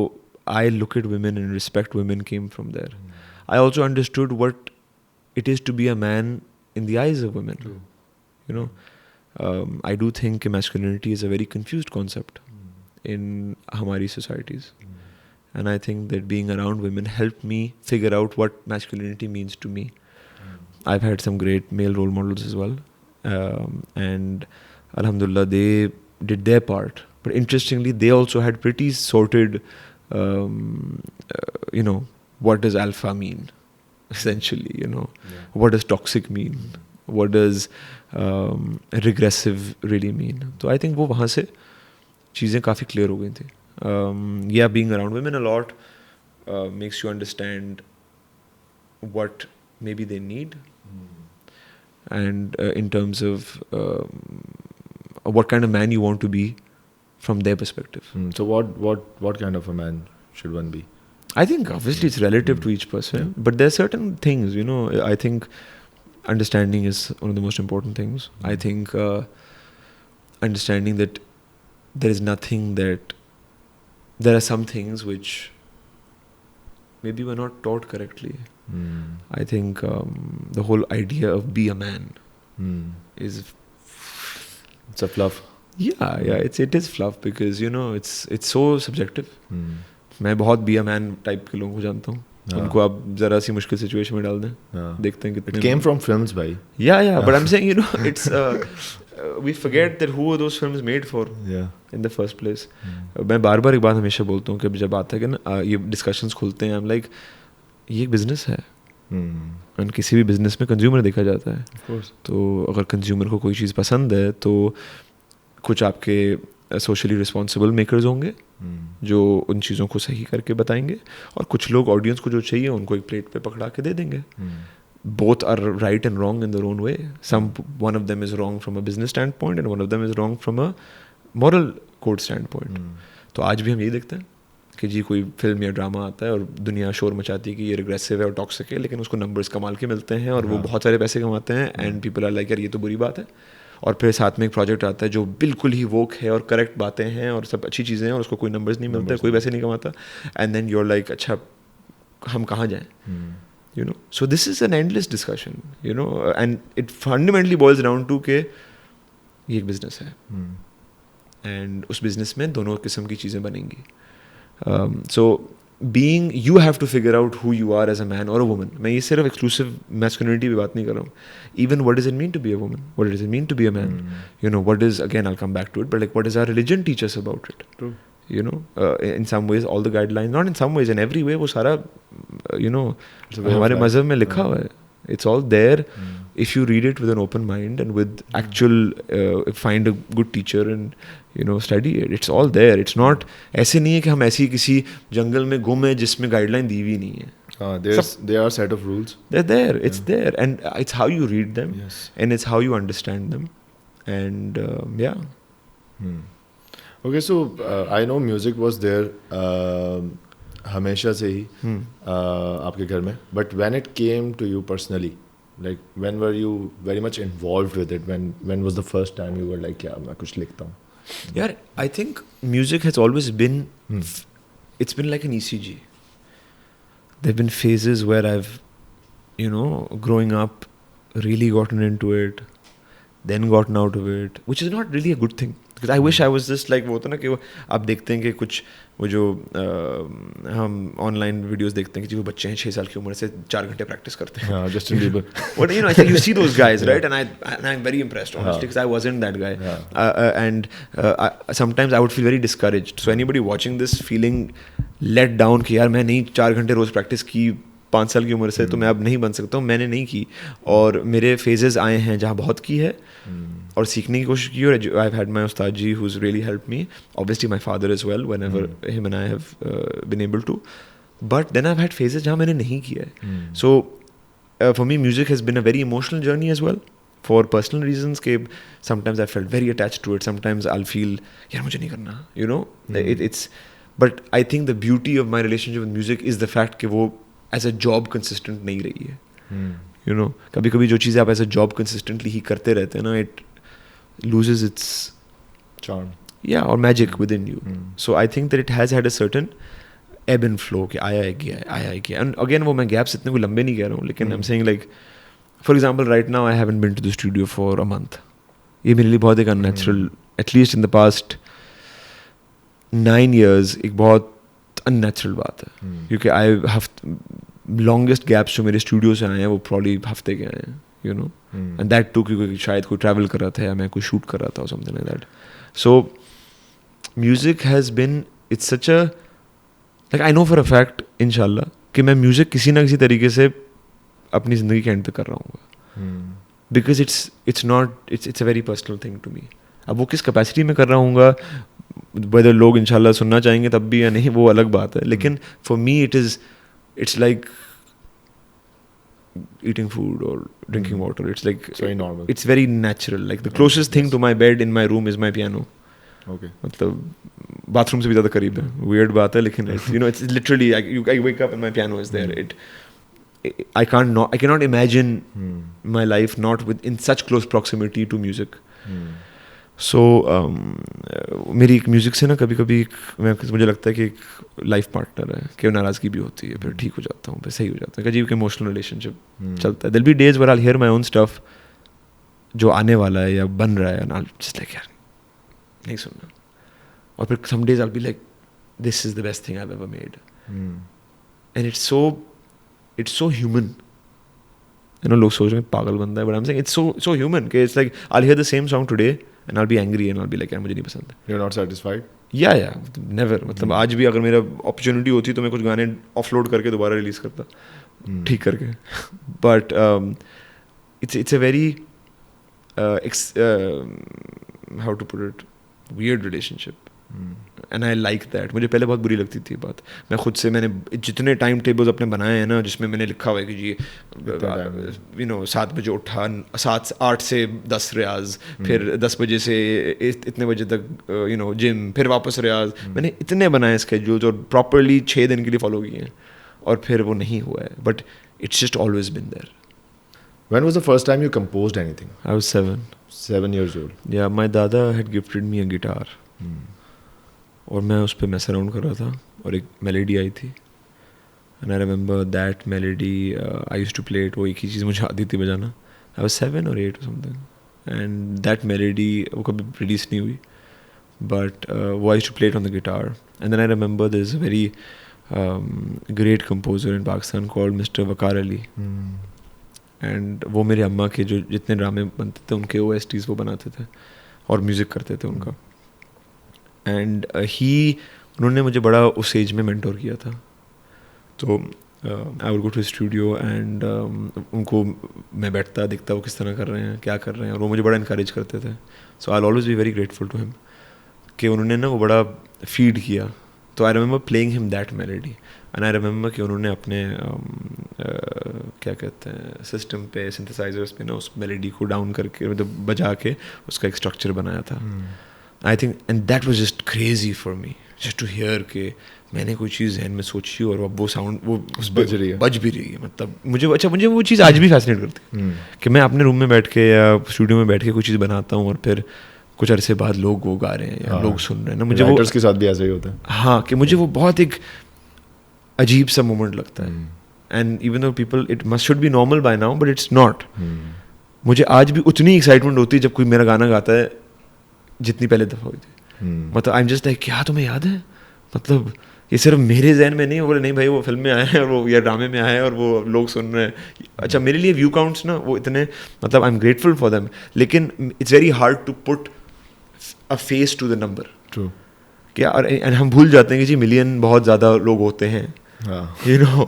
I look at women and respect women came from there. I also understood what it is to be a man in the eyes of women. True. I do think masculinity is a very confused concept in हमारी societies. And I think that being around women helped me figure out what masculinity means to me. I've had some great male role models as well. And alhamdulillah, they did their part. But interestingly, they also had pretty sorted, what does alpha mean, essentially, What does toxic mean? What does regressive really mean? So I think वो वहाँ से चीज़ें काफ़ी clear हो गई थी. Being around women a lot makes you understand what maybe they need, and in terms of what kind of man you want to be from their perspective. So what kind of a man should one be? I think obviously it's relative to each person, but there are certain things, I think understanding is one of the most important things. I think understanding that there are some things which maybe were not taught correctly. I think the whole idea of be a man is... It's a fluff. Yeah, it is fluff because, it's so subjective. मैं बहुत be a man type के लोगों को जानता हूँ. उनको आप जरा सी मुश्किल सिचुएशन में डाल दें, देखते हैं कितने. It came from films, भाई. Yeah, but I'm saying, it's we forget that who were those films made for in the first place. मैं बार एक बात हमेशा बोलता हूँ कि जब आता है कि ना ये डिस्कशंस खुलते हैं, I'm like, ये एक बिजनेस है. और किसी भी बिजनेस में कंज्यूमर देखा जाता है. तो अगर कंज्यूमर को कोई चीज़ पसंद है तो कुछ आपके सोशली रिस्पॉन्सिबल मेकर्स होंगे जो उन चीज़ों को सही करके बताएंगे, और कुछ लोग ऑडियंस को जो चाहिए उनको एक प्लेट पे पकड़ा के दे देंगे. Both are right and wrong in their own way. One of them is wrong from a business standpoint and one of them is wrong from a moral code standpoint. तो आज भी हम यही देखते हैं कि जी कोई फिल्म या ड्रामा आता है और दुनिया शोर मचाती है कि ये रिग्रेसिव है और टॉक्सिक है, लेकिन उसको नंबर्स कमाल के मिलते हैं और वो बहुत सारे पैसे कमाते हैं, एंड पीपल आर लाइक यार ये तो बुरी बात है. और फिर साथ में एक प्रोजेक्ट आता है जो बिल्कुल ही वोक है और करेक्ट बातें हैं और सब अच्छी चीज़ें हैं और उसको कोई नंबर्स नहीं मिलते, कोई पैसे नहीं कमाता, and then you are like अच्छा हम कहाँ जाएँ. You know, so this is an endless discussion, you know, and it fundamentally boils down to के ये एक business है, and उस business में दोनों किस्म की चीज़ें बनेंगी. So being, you have to figure out who you are as a man or a woman. मैं ये सिर्फ exclusive masculinity पे बात नहीं कर रहा हूँ. Even what does it mean to be a woman? What does it mean to be a man? You know, what is, again I'll come back to it, but like what does our religion teach us about it? True. You know, in some ways all the guidelines, not in some ways, in every way वो सारा you know हमारे मज़हब में लिखा हुआ है. It's all there if you read it with an open mind and with actual find a good teacher and you know study it. It's all there. It's not ऐसे नहीं है कि हम ऐसी किसी जंगल में गुम है जिसमें गाइडलाइन दी हुई नहीं है. There are set of rules. They're there. It's there, and it's how you read them, and it's how you understand them, and yeah. Okay, so I know music was there हमेशा से ही आपके घर में, but when it came to you personally, like when were you very much involved with it? When was the first time you were like यार मैं कुछ लिखता हूँ? Yeah, I think music has always been, it's been like an ECG. There've been phases where I've, you know, growing up, really gotten into it, then gotten out of it, which is not really a good thing. Because I wish I was just like वो होता ना कि वो आप देखते हैं कि कुछ वो जो हम ऑनलाइन वीडियोस देखते हैं कि जो बच्चे हैं 6 साल की उम्र से 4 घंटे प्रैक्टिस करते हैं. Justin Bieber. But you know, I think you see those guys, right? And I'm very impressed, honestly, because I wasn't that guy. And sometimes I would feel very discouraged. So anybody watching this feeling let down कि यार मैं नहीं 4 घंटे रोज practice की 5 साल की उम्र से तो मैं अब नहीं बन सकता हूँ, मैंने नहीं की. और मेरे फेजेस आए हैं जहाँ बहुत की है और सीखने की कोशिश की, और I've had my Ustad ji who's really helped me, obviously my father as well whenever him and I have been able to, but then I've had phases जहाँ मैंने नहीं किया है. So for me music has been a very emotional journey as well, for personal reasons के sometimes I felt very attached to it, sometimes I'll feel यार मुझे नहीं करना, you know, it's, but I think the beauty of my relationship with music is the fact कि वो as a job consistent नहीं रही है. You know, कभी कभी जो चीज़ें आप as a job consistently ही करते रहते हैं ना, it loses its charm, or magic within you. So I think that it has had a certain ebb and flow कि आया है गया. And again वो मैं gaps इतने कोई लंबे नहीं कह रहा हूँ, लेकिन I'm saying like for example right now I haven't been to the studio for a month. ये मेरे लिए बहुत एक unnatural, at least in the past 9 years एक बहुत unnatural बात है, क्योंकि I have longest gaps जो मेरे स्टूडियो से आए हैं वो probably हफ्ते के आए हैं, you know, and that too क्योंकि शायद कोई travel कर रहा था या मैं कोई shoot कर रहा था or something like that. So music has been, it's such a, like I know for a fact inshallah कि मैं music किसी ना किसी तरीके से अपनी ज़िंदगी के end पे कर रहा हूँ, because it's a very personal thing to me. अब वो किस capacity में कर रहा हूँगा, whether लोग इंशाल्लाह सुनना चाहेंगे तब भी या नहीं वो अलग बात है, लेकिन for me it's like eating food or drinking water. It's like it's very normal. It's very natural. Like the closest thing to my bed in my room is my piano. Okay. मतलब bathroom से भी ज़्यादा करीब है. Weird बात है लेकिन you know it's literally I wake up and my piano is there. I cannot imagine my life not in such close proximity to music. So मेरी एक म्यूज़िक से ना कभी कभी मुझे लगता है कि एक लाइफ पार्टनर है कि नाराज़गी भी होती है, फिर ठीक हो जाता हूँ, फिर सही हो जाता है, अजीब के इमोशनल रिलेशनशिप चलता है. There'll be days where I'll hear my own stuff जो आने वाला है या बन रहा है, and I'll just like यार नहीं सुनना, और फिर some days I'll be like this is the best thing I've ever made. And it's so human. You know, लोग सोच रहे हैं पागल बंदा है, but I'm saying it's so human कि it's like I'll hear the same song today and I'll be angry and I'll be like यार मुझे नहीं पसंद. You're not satisfied? Yeah, never. मतलब आज भी अगर मेरा opportunity होती तो मैं कुछ गाने offload करके दोबारा रिलीज करता, ठीक करके. But it's a very how to put it, weird relationship. And I like that. मुझे पहले बहुत बुरी लगती थी बात. मैं खुद से मैंने जितने टाइम टेबल्स अपने बनाए हैं ना, जिसमें मैंने लिखा हुआ है कि जी 7 बजे उठा, 8 से 10 रियाज, फिर 10 बजे से इतने बजे तक जिम, फिर वापस रियाज. मैंने इतने बनाए स्केड्यूल्स और प्रॉपरली 6 दिन के लिए फॉलो किए हैं, और फिर वो नहीं हुआ है. But it's just always been there. When was the first time you composed anything? I was 7. 7 years old. Yeah, my dada had gifted me a guitar. और मैं उस पर मैस अराउंड कर रहा था और एक मेलेडी आई थी. And I remember that melody I used to play it. वो एक ही चीज़ मुझे आती थी बजाना. I was 7 or 8 or something. And that melody वो कभी रिलीज नहीं हुई, बट वो I used to play it on the guitar. And then I remember there is a very great composer in Pakistan called mister Waqar Ali. And वो मेरी अम्मा के जो जितने ड्रामे बनते थे उनके OSTs वो बनाते थे और म्यूज़िक करते थे उनका. एंड उन्होंने मुझे बड़ा उस एज में मेंटोर किया था. तो I would go to studio and उनको मैं बैठता दिखता वो किस तरह कर रहे हैं, क्या कर रहे हैं, और वो मुझे बड़ा इनकरेज करते थे. So I always be very grateful to him कि उन्होंने ना वो बड़ा फीड किया. तो I remember playing him that melody. And I remember कि उन्होंने अपने क्या कहते हैं सिस्टम पे, सिंथेसाइजर्स पे ना उस मेलेडी को डाउन करके, मतलब बजा के उसका एक स्ट्रक्चर बनाया था. I think and that was just crazy for me just to hear कि मैंने कोई चीज़ जहन में सोची और अब वो साउंड वो बज रही है, बज भी रही है. मतलब मुझे वो चीज़ आज भी फैसिनेट करती है कि मैं अपने रूम में बैठ के या स्टूडियो में बैठ के कोई चीज़ बनाता हूँ और फिर कुछ अरसे बाद लोग वो गा रहे हैं या लोग सुन रहे हैं ना. मुझे वो के साथ भी ऐसा ही होता है. हाँ, कि मुझे वो बहुत एक अजीब सा मोमेंट लगता है. And even though people it must should be normal by now, but it's not. मुझे आज भी उतनी एक्साइटमेंट होती है जब कोई मेरा गाना गाता है जितनी पहले दफ़ा हुई थी. मतलब आई एम जस्ट लाइक क्या तुम्हें याद है, मतलब ये सिर्फ मेरे जहन में नहीं. बोले नहीं भाई वो फिल्म में आए हैं और वो या ड्रामे में आए हैं और वो लोग सुन रहे हैं. अच्छा मेरे लिए व्यू काउंट्स ना वो इतने, मतलब I am grateful for them, लेकिन it's very hard to put a face to the number. True. क्या, और हम भूल जाते हैं कि जी मिलियन बहुत ज़्यादा लोग होते हैं. You know,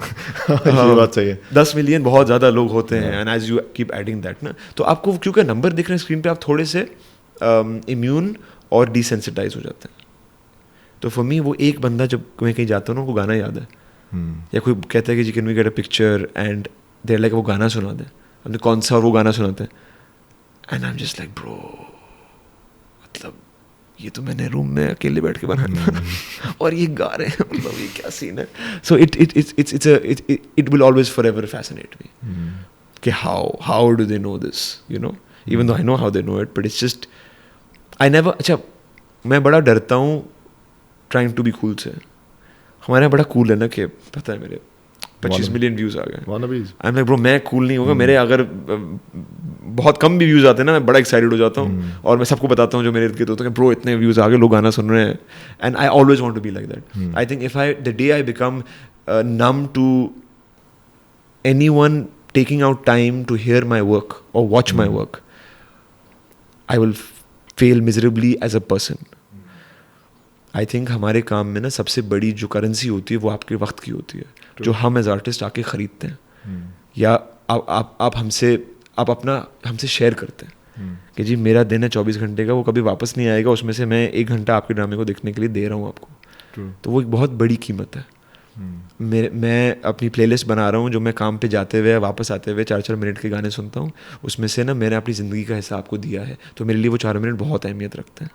ये बात सही है. 10 मिलियन बहुत ज़्यादा लोग होते हैं. And as you keep adding that ना, तो आपको क्योंकि नंबर दिख रहे हैं स्क्रीन पे, आप थोड़े से इम्यून और डिसेंसिटाइज हो जाते हैं. तो फॉर मी वो एक बंदा जब मैं कहीं जाता हूँ ना, उनको गाना याद है. या कोई कहता है कि जी can we get a picture, and there like वो गाना सुना दे. हमने कौन सा, और वो गाना सुनाते हैं. And I am just like bro, मतलब ये तो मैंने रूम में अकेले बैठ के बनाया और ये गा रहे हैं, मतलब ये क्या सीन है. So it will always forever fascinate me कि how do they know this, you know, even though I know how they know it, but it's just I never. अच्छा मैं बड़ा डरता हूँ ट्राइंग टू बी कूल से. हमारे यहाँ बड़ा कूल है ना कि पता है मेरे 25 मिलियन व्यूज आ गए. आई एम लाइक ब्रो मैं कूल नहीं होगा. मेरे अगर बहुत कम भी व्यूज आते हैं ना, मैं बड़ा एक्साइटेड हो जाता हूँ और मैं सबको बताता हूँ जो मेरे इर्द गिर्द होते हैं, ब्रो इतने व्यूज आ गए, लोग गाना सुन रहे हैं. And I always want to be like that. I think if the day I become numb to anyone taking out time to hear my work or watch my work, I will fail miserably as a person. I think हमारे काम में ना सबसे बड़ी जो currency होती है वो आपके वक्त की होती है. जो हम एज आर्टिस्ट आके ख़रीदते हैं या आप हमसे शेयर करते हैं कि जी मेरा दिन है 24 घंटे का, वो कभी वापस नहीं आएगा, उसमें से मैं 1 घंटा आपके ड्रामे को देखने के लिए दे रहा हूँ आपको. तो वो एक बहुत बड़ी कीमत है. मैं अपनी प्लेलिस्ट बना रहा हूँ जो मैं काम पे जाते हुए वापस आते हुए 4-4 मिनट के गाने सुनता हूँ. उसमें से ना मैंने अपनी ज़िंदगी का हिस्सा आपको दिया है, तो मेरे लिए वो 4 मिनट बहुत अहमियत रखते हैं.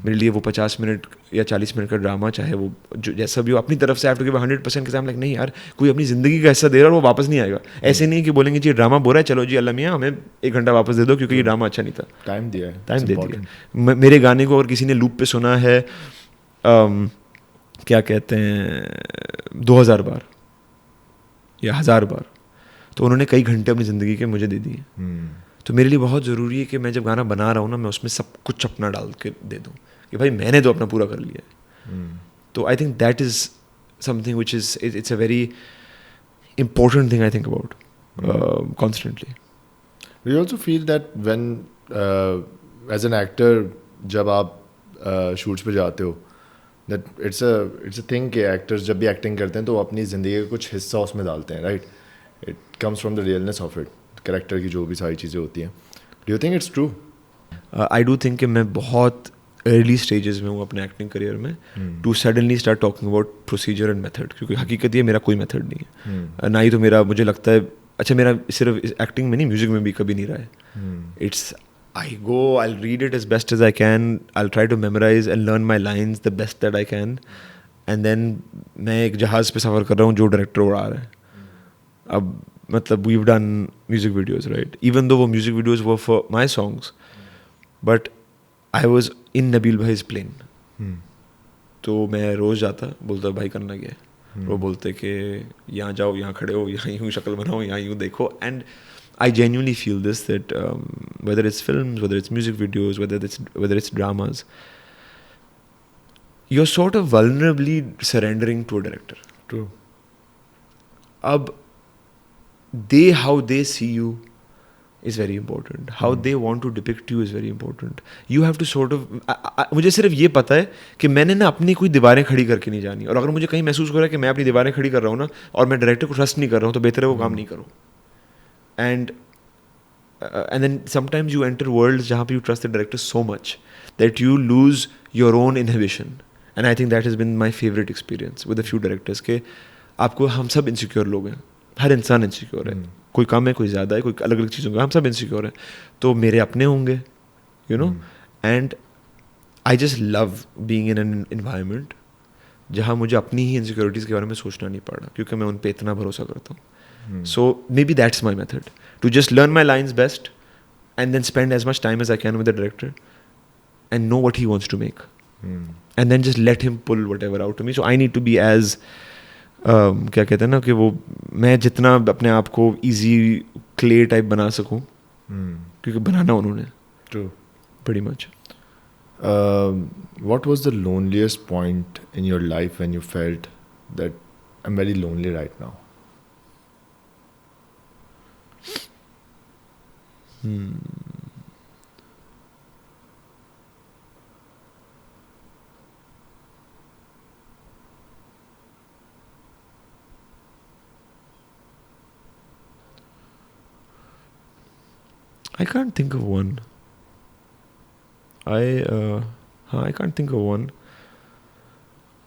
मेरे लिए वो 50 मिनट या 40 मिनट का ड्रामा, चाहे वो जो जैसा भी हो, अपनी तरफ से आई हैव टू गिव 100% के साथ. लाइक नहीं यार, कोई अपनी ज़िंदगी का हिस्सा दे रहा है और वो वापस नहीं आएगा. ऐसे नहीं कि बोलेंगे जी ड्रामा बोल रहा है, चलो जी अल्लाह मियाँ हमें 1 घंटा वापस दे दो क्योंकि ये ड्रामा अच्छा नहीं था. टाइम दिया है, टाइम दे दिया. मेरे गाने को अगर किसी ने लूप पे सुना है क्या कहते हैं 2000 बार या 1000 बार, तो उन्होंने कई घंटे अपनी ज़िंदगी के मुझे दे दिए. तो मेरे लिए बहुत ज़रूरी है कि मैं जब गाना बना रहा हूँ ना, मैं उसमें सब कुछ अपना डाल के दे दूँ कि भाई मैंने तो अपना पूरा कर लिया है. तो आई think that is something which is it's a very important thing I think about constantly. Do you also feel that when as an actor जब आप shoots पे जाते हो, that it's a thing कि actors जब भी acting करते हैं तो वो अपनी ज़िंदगी का कुछ हिस्सा उसमें डालते हैं, right? It comes from the realness of it, character की जो भी सारी चीज़ें होती हैं. Do you think it's true? I do think कि मैं बहुत अर्ली स्टेजेस में हूँ अपने एक्टिंग करियर में, to suddenly start talking about procedure and method, क्योंकि हकीकत ये मेरा कोई मेथड नहीं है, ना ही तो मेरा, मुझे लगता है, अच्छा मेरा सिर्फ एक्टिंग में नहीं, म्यूजिक में भी कभी नहीं रहा है. It's I go, I'll read it as best as I can, I'll try to memorize and learn my lines the best that I can, and then मैं एक जहाज़ पे सफ़र कर रहा हूँ जो डायरेक्टर उड़ा रहा है. अब मतलब we've done music videos, right? Even though वो music videos were for my songs, but I was in Nabil भाई's plane. तो मैं रोज़ जाता, बोलता भाई करना क्या है, वो बोलते कि यहाँ जाओ, यहाँ खड़े हो, यहाँ यूँ शक्ल बनाओ, यहाँ यूँ देखो. And I genuinely feel this, that whether it's films, whether it's music videos, whether it's dramas, you're sort of vulnerably surrendering to a director. True. Ab how they see you is very important. How they want to depict you is very important. You have to sort of मुझे सिर्फ ये पता है कि मैंने ना अपनी कोई दीवारें खड़ी करके नहीं जानी, और अगर मुझे कहीं महसूस हो रहा है कि मैं अपनी दीवारें खड़ी कर रहा हूँ ना, और मैं डायरेक्टर को ट्रस्ट नहीं कर रहा हूँ, तो बेहतर है वो काम नहीं करो. And then sometimes you enter worlds जहाँ पे you trust the director so much that you lose your own inhibition. And I think that has been my favorite experience with a few directors, के आपको, हम सब insecure लोग हैं, हर इंसान insecure है, कोई कम है, कोई ज़्यादा है, कोई अलग अलग चीज़ों का, हम सब insecure हैं. तो मेरे अपने होंगे, you know, and I just love being in an environment जहाँ मुझे अपनी ही insecurities के बारे में सोचना नहीं पड़ रहा, क्योंकि मैं उन पे इतना भरोसा करता हूँ. So maybe that's my method, to just learn my lines best and then spend as much time as I can with the director and know what he wants to make, and then just let him pull whatever out of me. So I need to be as क्या कहते हैं ना, कि वो मैं जितना अपने आप को easy clay type बना सकूं, क्योंकि बनाना उन्होंने. True. Pretty much. What was the loneliest point in your life when you felt that I'm very lonely right now? I can't think of one. I can't think of one.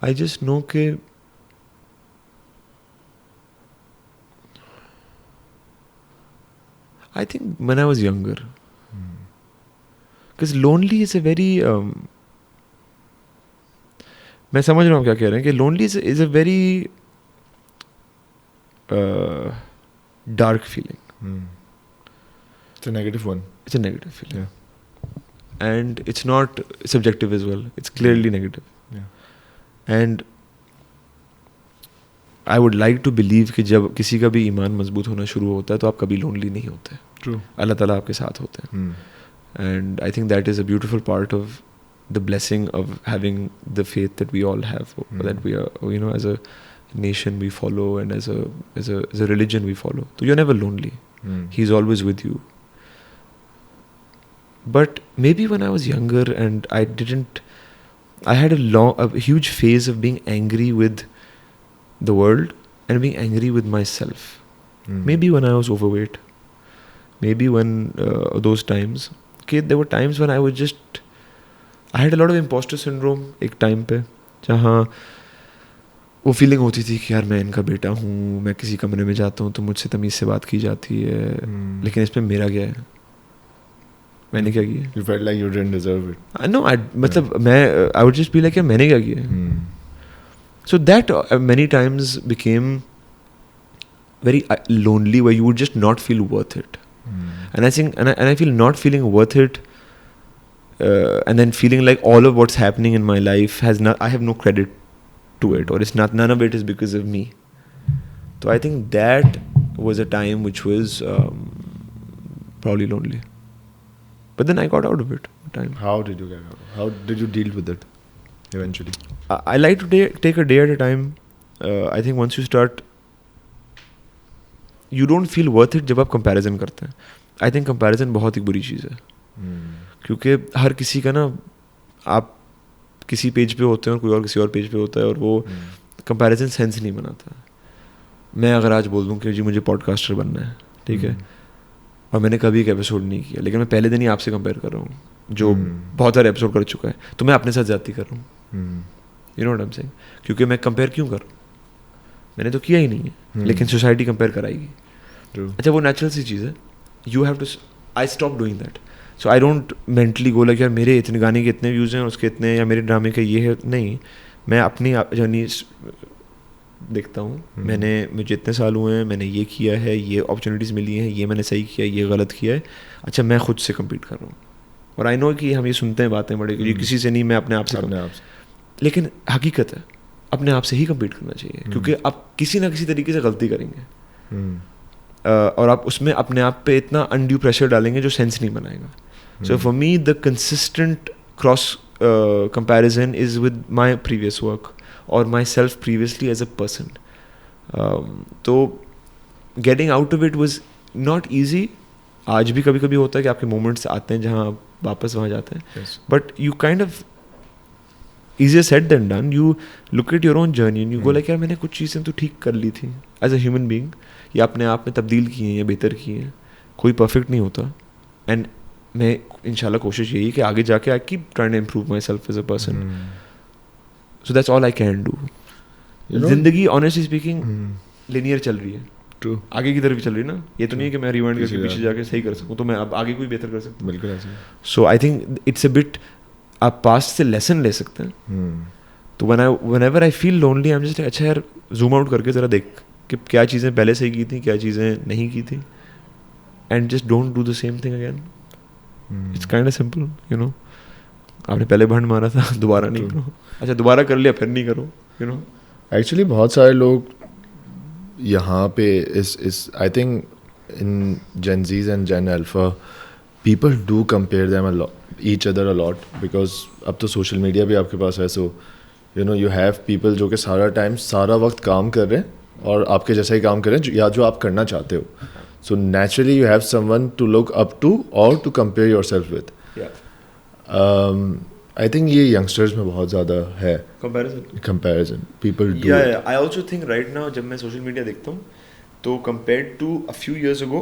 I just know कि I think when I was younger, because lonely is a very मैं समझ रहा हूँ क्या कह रहे हैं, कि lonely is a very dark feeling. It's a negative one. It's a negative feeling. Yeah. And it's not subjective as well. It's clearly negative. Yeah. And I would like to believe कि जब किसी का भी ईमान मजबूत होना शुरू होता है तो आप कभी लोनली नहीं होते. True. अल्लाह ताला आपके साथ होते हैं. And I think that is a beautiful part of the blessing of having the faith that we all have, that we are, you know, as a nation we follow, and as a religion we follow. So you're never lonely. He's always with you. But maybe when I was younger and I had a huge phase of being angry with the world and being angry with myself. Maybe when I was overweight. Maybe when those times. Okay, there were times when I had a lot of imposter syndrome एक time पे, जहाँ वो feeling होती थी कि यार मैं इनका बेटा हूँ, मैं किसी कमरे में जाता हूँ तो मुझसे तमीज़ से बात की जाती है, लेकिन इसमें मेरा क्या है, मैंने क्या किया. You felt like you didn't deserve it. No, मतलब मैं I would just be like, यार मैंने क्या किया. So that many times became very lonely, where you would just not feel worth it. And I think, and I feel not feeling worth it, and then feeling like all of what's happening in my life I have no credit to it, or it's not, none of it is because of me. So I think that was a time which was probably lonely. But then I got out of it. Time. How did you get out? How did you deal with it eventually? I like to take a day at a time. I think once you start, you don't feel worth it जब आप comparison करते हैं. I think comparison बहुत ही बुरी चीज़ है. क्योंकि हर किसी का ना, आप किसी पेज पे होते हैं और कोई और किसी और पेज पे होता है, और वो कंपैरिजन सेंस नहीं बनाता. मैं अगर आज बोल दूं कि जी मुझे पॉडकास्टर बनना है, ठीक है, और मैंने कभी एक एपिसोड नहीं किया, लेकिन मैं पहले दिन ही आपसे कंपेयर कर रहा हूँ, जो बहुत सारे एपिसोड कर चुका है, तो मैं अपने साथ ज्यादती कर रहा हूँ. You know what I am saying? क्योंकि मैं कंपेयर क्यों कर रहा हूँ? मैंने तो किया ही नहीं है, लेकिन सोसाइटी कंपेयर कराएगी. अच्छा, वो नेचुरल सी चीज़ है. You have to, I stop doing that. So I don't mentally go like यार मेरे इतने गाने के इतने व्यूज़ हैं, उसके इतने, या मेरे ड्रामे के ये है. नहीं, मैं अपनी जर्नी देखता हूँ. मुझे इतने साल हुए हैं, मैंने ये किया है, ये अपॉर्चुनिटीज़ मिली हैं, ये मैंने सही किया, ये गलत किया है. अच्छा, मैं खुद से कम्पीट कर रहा हूँ. और आई नो कि हम ये सुनते हैं बातें बड़े, ये किसी से नहीं, मैं अपने आप से. लेकिन हकीकत है अपने आप से ही कम्पीट करना चाहिए, क्योंकि आप किसी ना किसी तरीके से गलती करेंगे. और आप उसमें अपने आप पे इतना अनड्यू प्रेशर डालेंगे जो सेंस नहीं बनाएगा. So for me the consistent cross comparison is with my previous work और myself previously as a person. तो getting out of it was not easy. आज भी कभी कभी होता है कि आपके मोमेंट्स आते हैं जहाँ आप वापस वहाँ जाते हैं, but you kind of easier said than done. You look at your own journey and you go like यार मैंने कुछ चीज़ें तो ठीक कर ली थी as a human being, या अपने आप में तब्दील की हैं या बेहतर की हैं. कोई परफेक्ट नहीं होता. एंड मैं इंशाल्लाह कोशिश यही कि आगे जाके I keep trying to improve myself as a person. So that's all I can do. जिंदगी ऑनेस्टली स्पीकिंग लिनियर चल रही है. True. आगे की तरफ चल रही है ना. ये तो नहीं है कि मैं रिवाइंड करके पीछे जाके सही कर सकूँ, तो मैं अब आगे कोई बेहतर कर सकता हूँ. बिल्कुल ऐसे. So I think it's a bit, आप पास्ट से लेसन ले सकते हैं. तो whenever I feel lonely, I'm just like अच्छा यार जूम आउट करके ज़रा देख कि क्या चीज़ें पहले सही की थी, क्या चीज़ें नहीं की थी, and just don't do the same thing again. It's kind of simple, you know. आपने पहले भंड मारा था, दोबारा नहीं करो. अच्छा, दोबारा कर लिया, फिर नहीं करो, यू नो. एक्चुअली बहुत सारे लोग यहाँ पे इस I think in Gen Zs and Gen Alpha, people do compare them a lot, each other a lot, because अब तो सोशल मीडिया भी आपके पास है. So you know you have people जो कि सारा टाइम सारा वक्त काम कर रहे हैं और आपके जैसा ही काम कर रहे हैं या जो आप करना चाहते हो. So naturally you have someone to look up to और to compare yourself with. I think ये यंगस्टर्स में बहुत ज़्यादा है comparison. People do. I also think right now जब मैं सोशल मीडिया देखता हूँ, तो compared to a few years ago,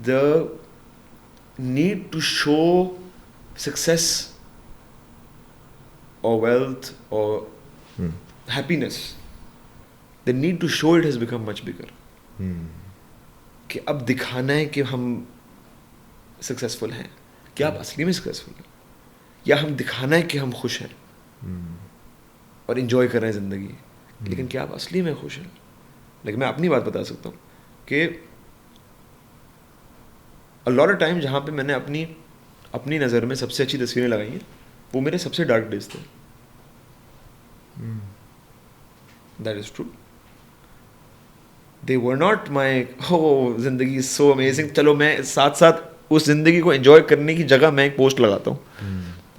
the need to show success or wealth or happiness, the need to show it has become much bigger. कि अब दिखाना है कि हम सक्सेसफुल हैं. क्या आप असली में सक्सेसफुल हैं, या हम दिखाना है कि हम खुश हैं और इंजॉय कर रहे हैं ज़िंदगी, लेकिन क्या आप असली में खुश हैं? लेकिन मैं अपनी बात बता सकता हूँ कि a lot of time जहाँ पे मैंने अपनी नज़र में सबसे अच्छी तस्वीरें लगाई हैं, वो मेरे सबसे डार्क डेज थे. That is true. They were not my ज़िंदगी is so amazing. चलो मैं साथ साथ उस ज़िंदगी को एंजॉय करने की जगह मैं एक पोस्ट लगाता हूँ.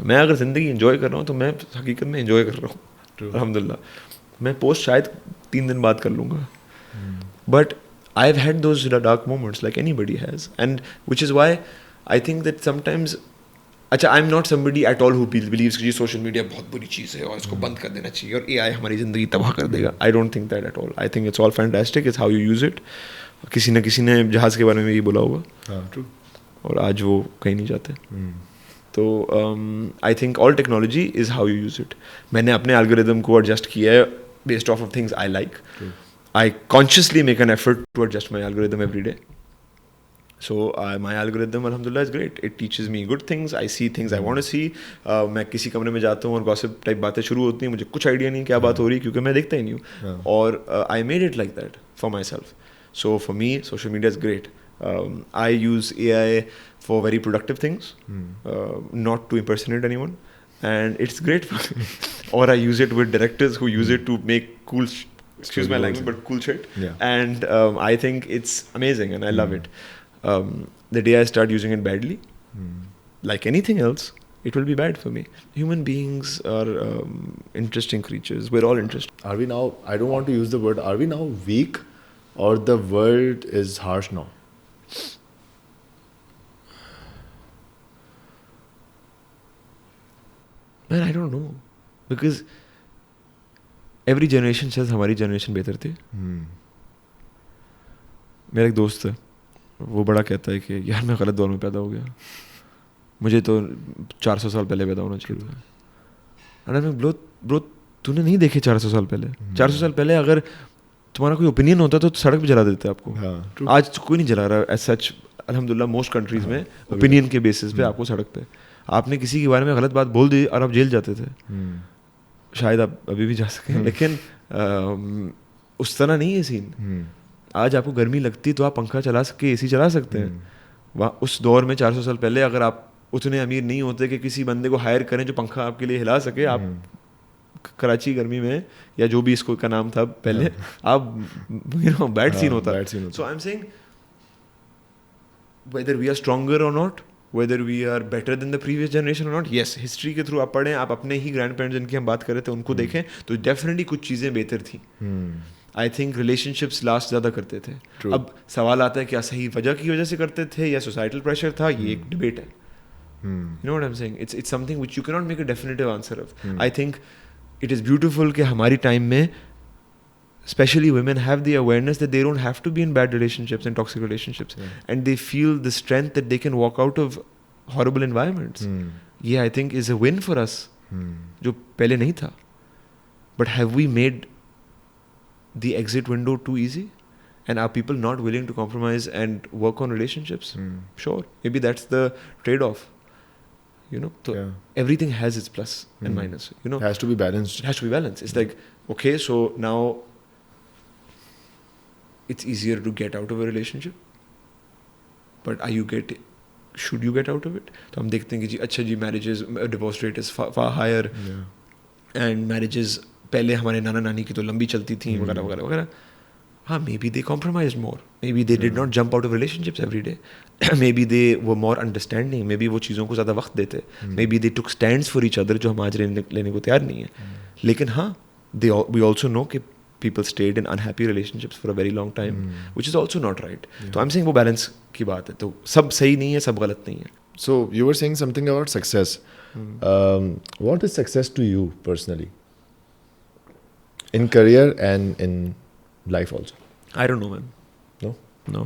मैं अगर ज़िंदगी एंजॉय कर रहा हूँ तो मैं हकीकत में एंजॉय कर रहा हूँ, अल्हम्दुलिल्लाह. मैं पोस्ट शायद 3 दिन बाद कर लूँगा, but I've had those dark moments like anybody has, and which is why I think that sometimes, अच्छा, I'm not somebody at all who believes कि social media बहुत बुरी चीज़ है और इसको बंद कर देना चाहिए और AI हमारी ज़िंदगी तबाह कर देगा. I don't think that at all. I think it's all fantastic. It's how you use it. किसी ने जहाज़ के बारे में ये बोला होगा, true. और आज वो कहीं नहीं जाते. तो I think all technology is how you use it. मैंने अपने algorithm को adjust किया है based off of things I like. True. I consciously make an effort to adjust my algorithm every day. So my algorithm, alhamdulillah, is great. It teaches me good things. I see things I want to see. मैं किसी कमरे में जाता हूँ और gossip type बातें शुरू होती हैं, मुझे कुछ आइडिया नहीं क्या बात हो रही, क्योंकि मैं देखता ही नहीं हूँ. और I made it like that for myself. So for me, social media is great. I use AI for very productive things, not to impersonate anyone, and it's great for me. Or I use it with directors who use it to make cool excuse my language, but cool shit. Yeah. And I think it's amazing and I love it. The day I start using it badly, like anything else, it will be bad for me. Human beings are interesting creatures. We're all interesting. Are we now, I don't want to use the word, are we now weak or the world is harsh now? Man, I don't know. Because every generation says हमारी generation बेहतर थी. मेरा एक दोस्त है, वो बड़ा कहता है कि यार मैं गलत दौर में पैदा हो गया. मुझे तो 400 साल पहले पैदा होना चाहिए था. And I'm like, bro, तूने नहीं देखे 400 साल पहले. 400 साल पहले अगर तुम्हारा कोई ओपिनियन होता तो सड़क पे जला देते आपको. आज तो कोई नहीं जला रहा एज सच. अल्हम्दुलिल्लाह मोस्ट कंट्रीज में ओपिनियन के बेसिस पे आपको सड़क पे, आपने किसी के बारे में गलत बात बोल दी और आप जेल जाते थे. शायद आप अभी भी जा सकें, लेकिन उस तरह नहीं है सीन. आज आपको गर्मी लगती तो आप पंखा चला सके, एसी चला सकते हैं. वहाँ उस दौर में 400 साल पहले अगर आप उतने अमीर नहीं होते कि किसी बंदे को हायर करें जो पंखा आपके लिए हिला सके, आप कराची गर्मी में या जो भी इसको का नाम था पहले, आप बैड सीन होता. So I am saying whether we are stronger or not, whether we are better than the previous generation or not, yes, history के थ्रू आप पढ़ें, आप अपने ही ग्रैंड पेरेंट्स जिनकी हम बात कर रहे थे उनको देखें तो डेफिनेटली कुछ चीज़ें बेहतर थी. आई थिंक रिलेशनशिप्स लास्ट ज़्यादा करते थे. अब सवाल आता है क्या सही वजह की वजह से करते थे या सोसाइटल प्रेशर था, ये एक डिबेट है. You know what I'm saying? It's something which you cannot make a definitive answer of. I think it is beautiful कि हमारी टाइम में especially women have the awareness that they don't have to be in bad relationships and toxic relationships, and they feel the strength that they can walk out of horrible environments. Yeah, I think is a win for us, जो पहले नहीं था. But have we made the exit window too easy? And are people not willing to compromise and work on relationships? Sure, maybe that's the trade-off. You know, so everything has its plus and minus. You know, has to be balanced. Has to be balanced. It's like, okay, so now it's easier to get out of a relationship, but should you get out of it? तो हम देखते हैं कि जी अच्छा जी marriages, divorce rate is far higher, and marriages पहले हमारे नाना नानी की तो लंबी चलती थी वगैरह वगैरह वगैरह. हाँ, maybe they compromised more, maybe they did not jump out of relationships every day, maybe they were more understanding, maybe वो चीज़ों को ज़्यादा वक्त देते, maybe they took stands for each other जो हम आज लेने को तैयार नहीं है. लेकिन हाँ, we also know कि people stayed in unhappy relationships for a very long time, which is also not right. तो I'm saying वो balance की बात है. तो सब सही नहीं है, सब गलत नहीं है. So you were saying something about success. What is success to you personally? In career and in life also? I don't know, man. No,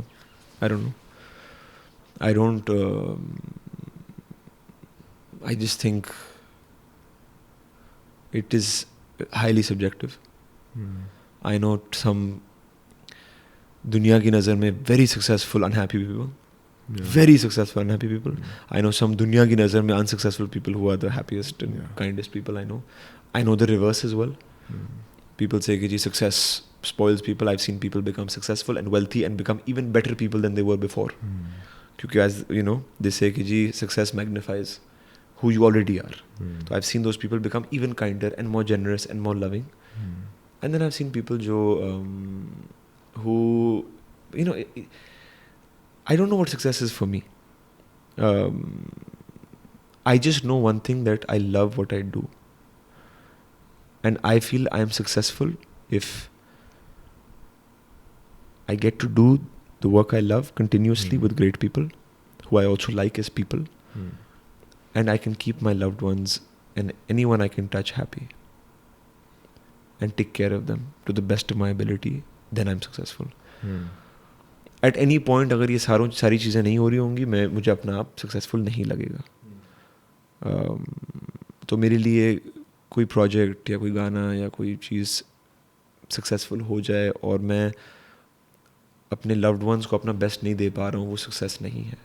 I don't know. I don't. I just think it is highly subjective. I know some दुनिया की नज़र में very successful unhappy people, very successful unhappy people. I know some दुनिया की नज़र में unsuccessful people who are the happiest and kindest people I know. I know the reverse as well. People say कि जी success spoils people. I've seen people become successful and wealthy and become even better people than they were before. क्योंकि as you know, they say कि जी success magnifies who you already are. So I've seen those people become even kinder and more generous and more loving. And then I've seen people who, you know, I don't know what success is for me. I just know one thing, that I love what I do. And I feel I am successful if I get to do the work I love continuously with great people who I also like as people. And I can keep my loved ones and anyone I can touch happy. And take care of them to the best of my ability, then I'm successful. At any point अगर ये सारी चीज़ें नहीं हो रही होंगी, मुझे अपना आप successful नहीं लगेगा. तो मेरे लिए कोई प्रोजेक्ट या कोई गाना या कोई चीज़ सक्सेसफुल हो जाए और मैं अपने लव्ड वंस को अपना बेस्ट नहीं दे पा रहा हूँ, वो सक्सेस नहीं है.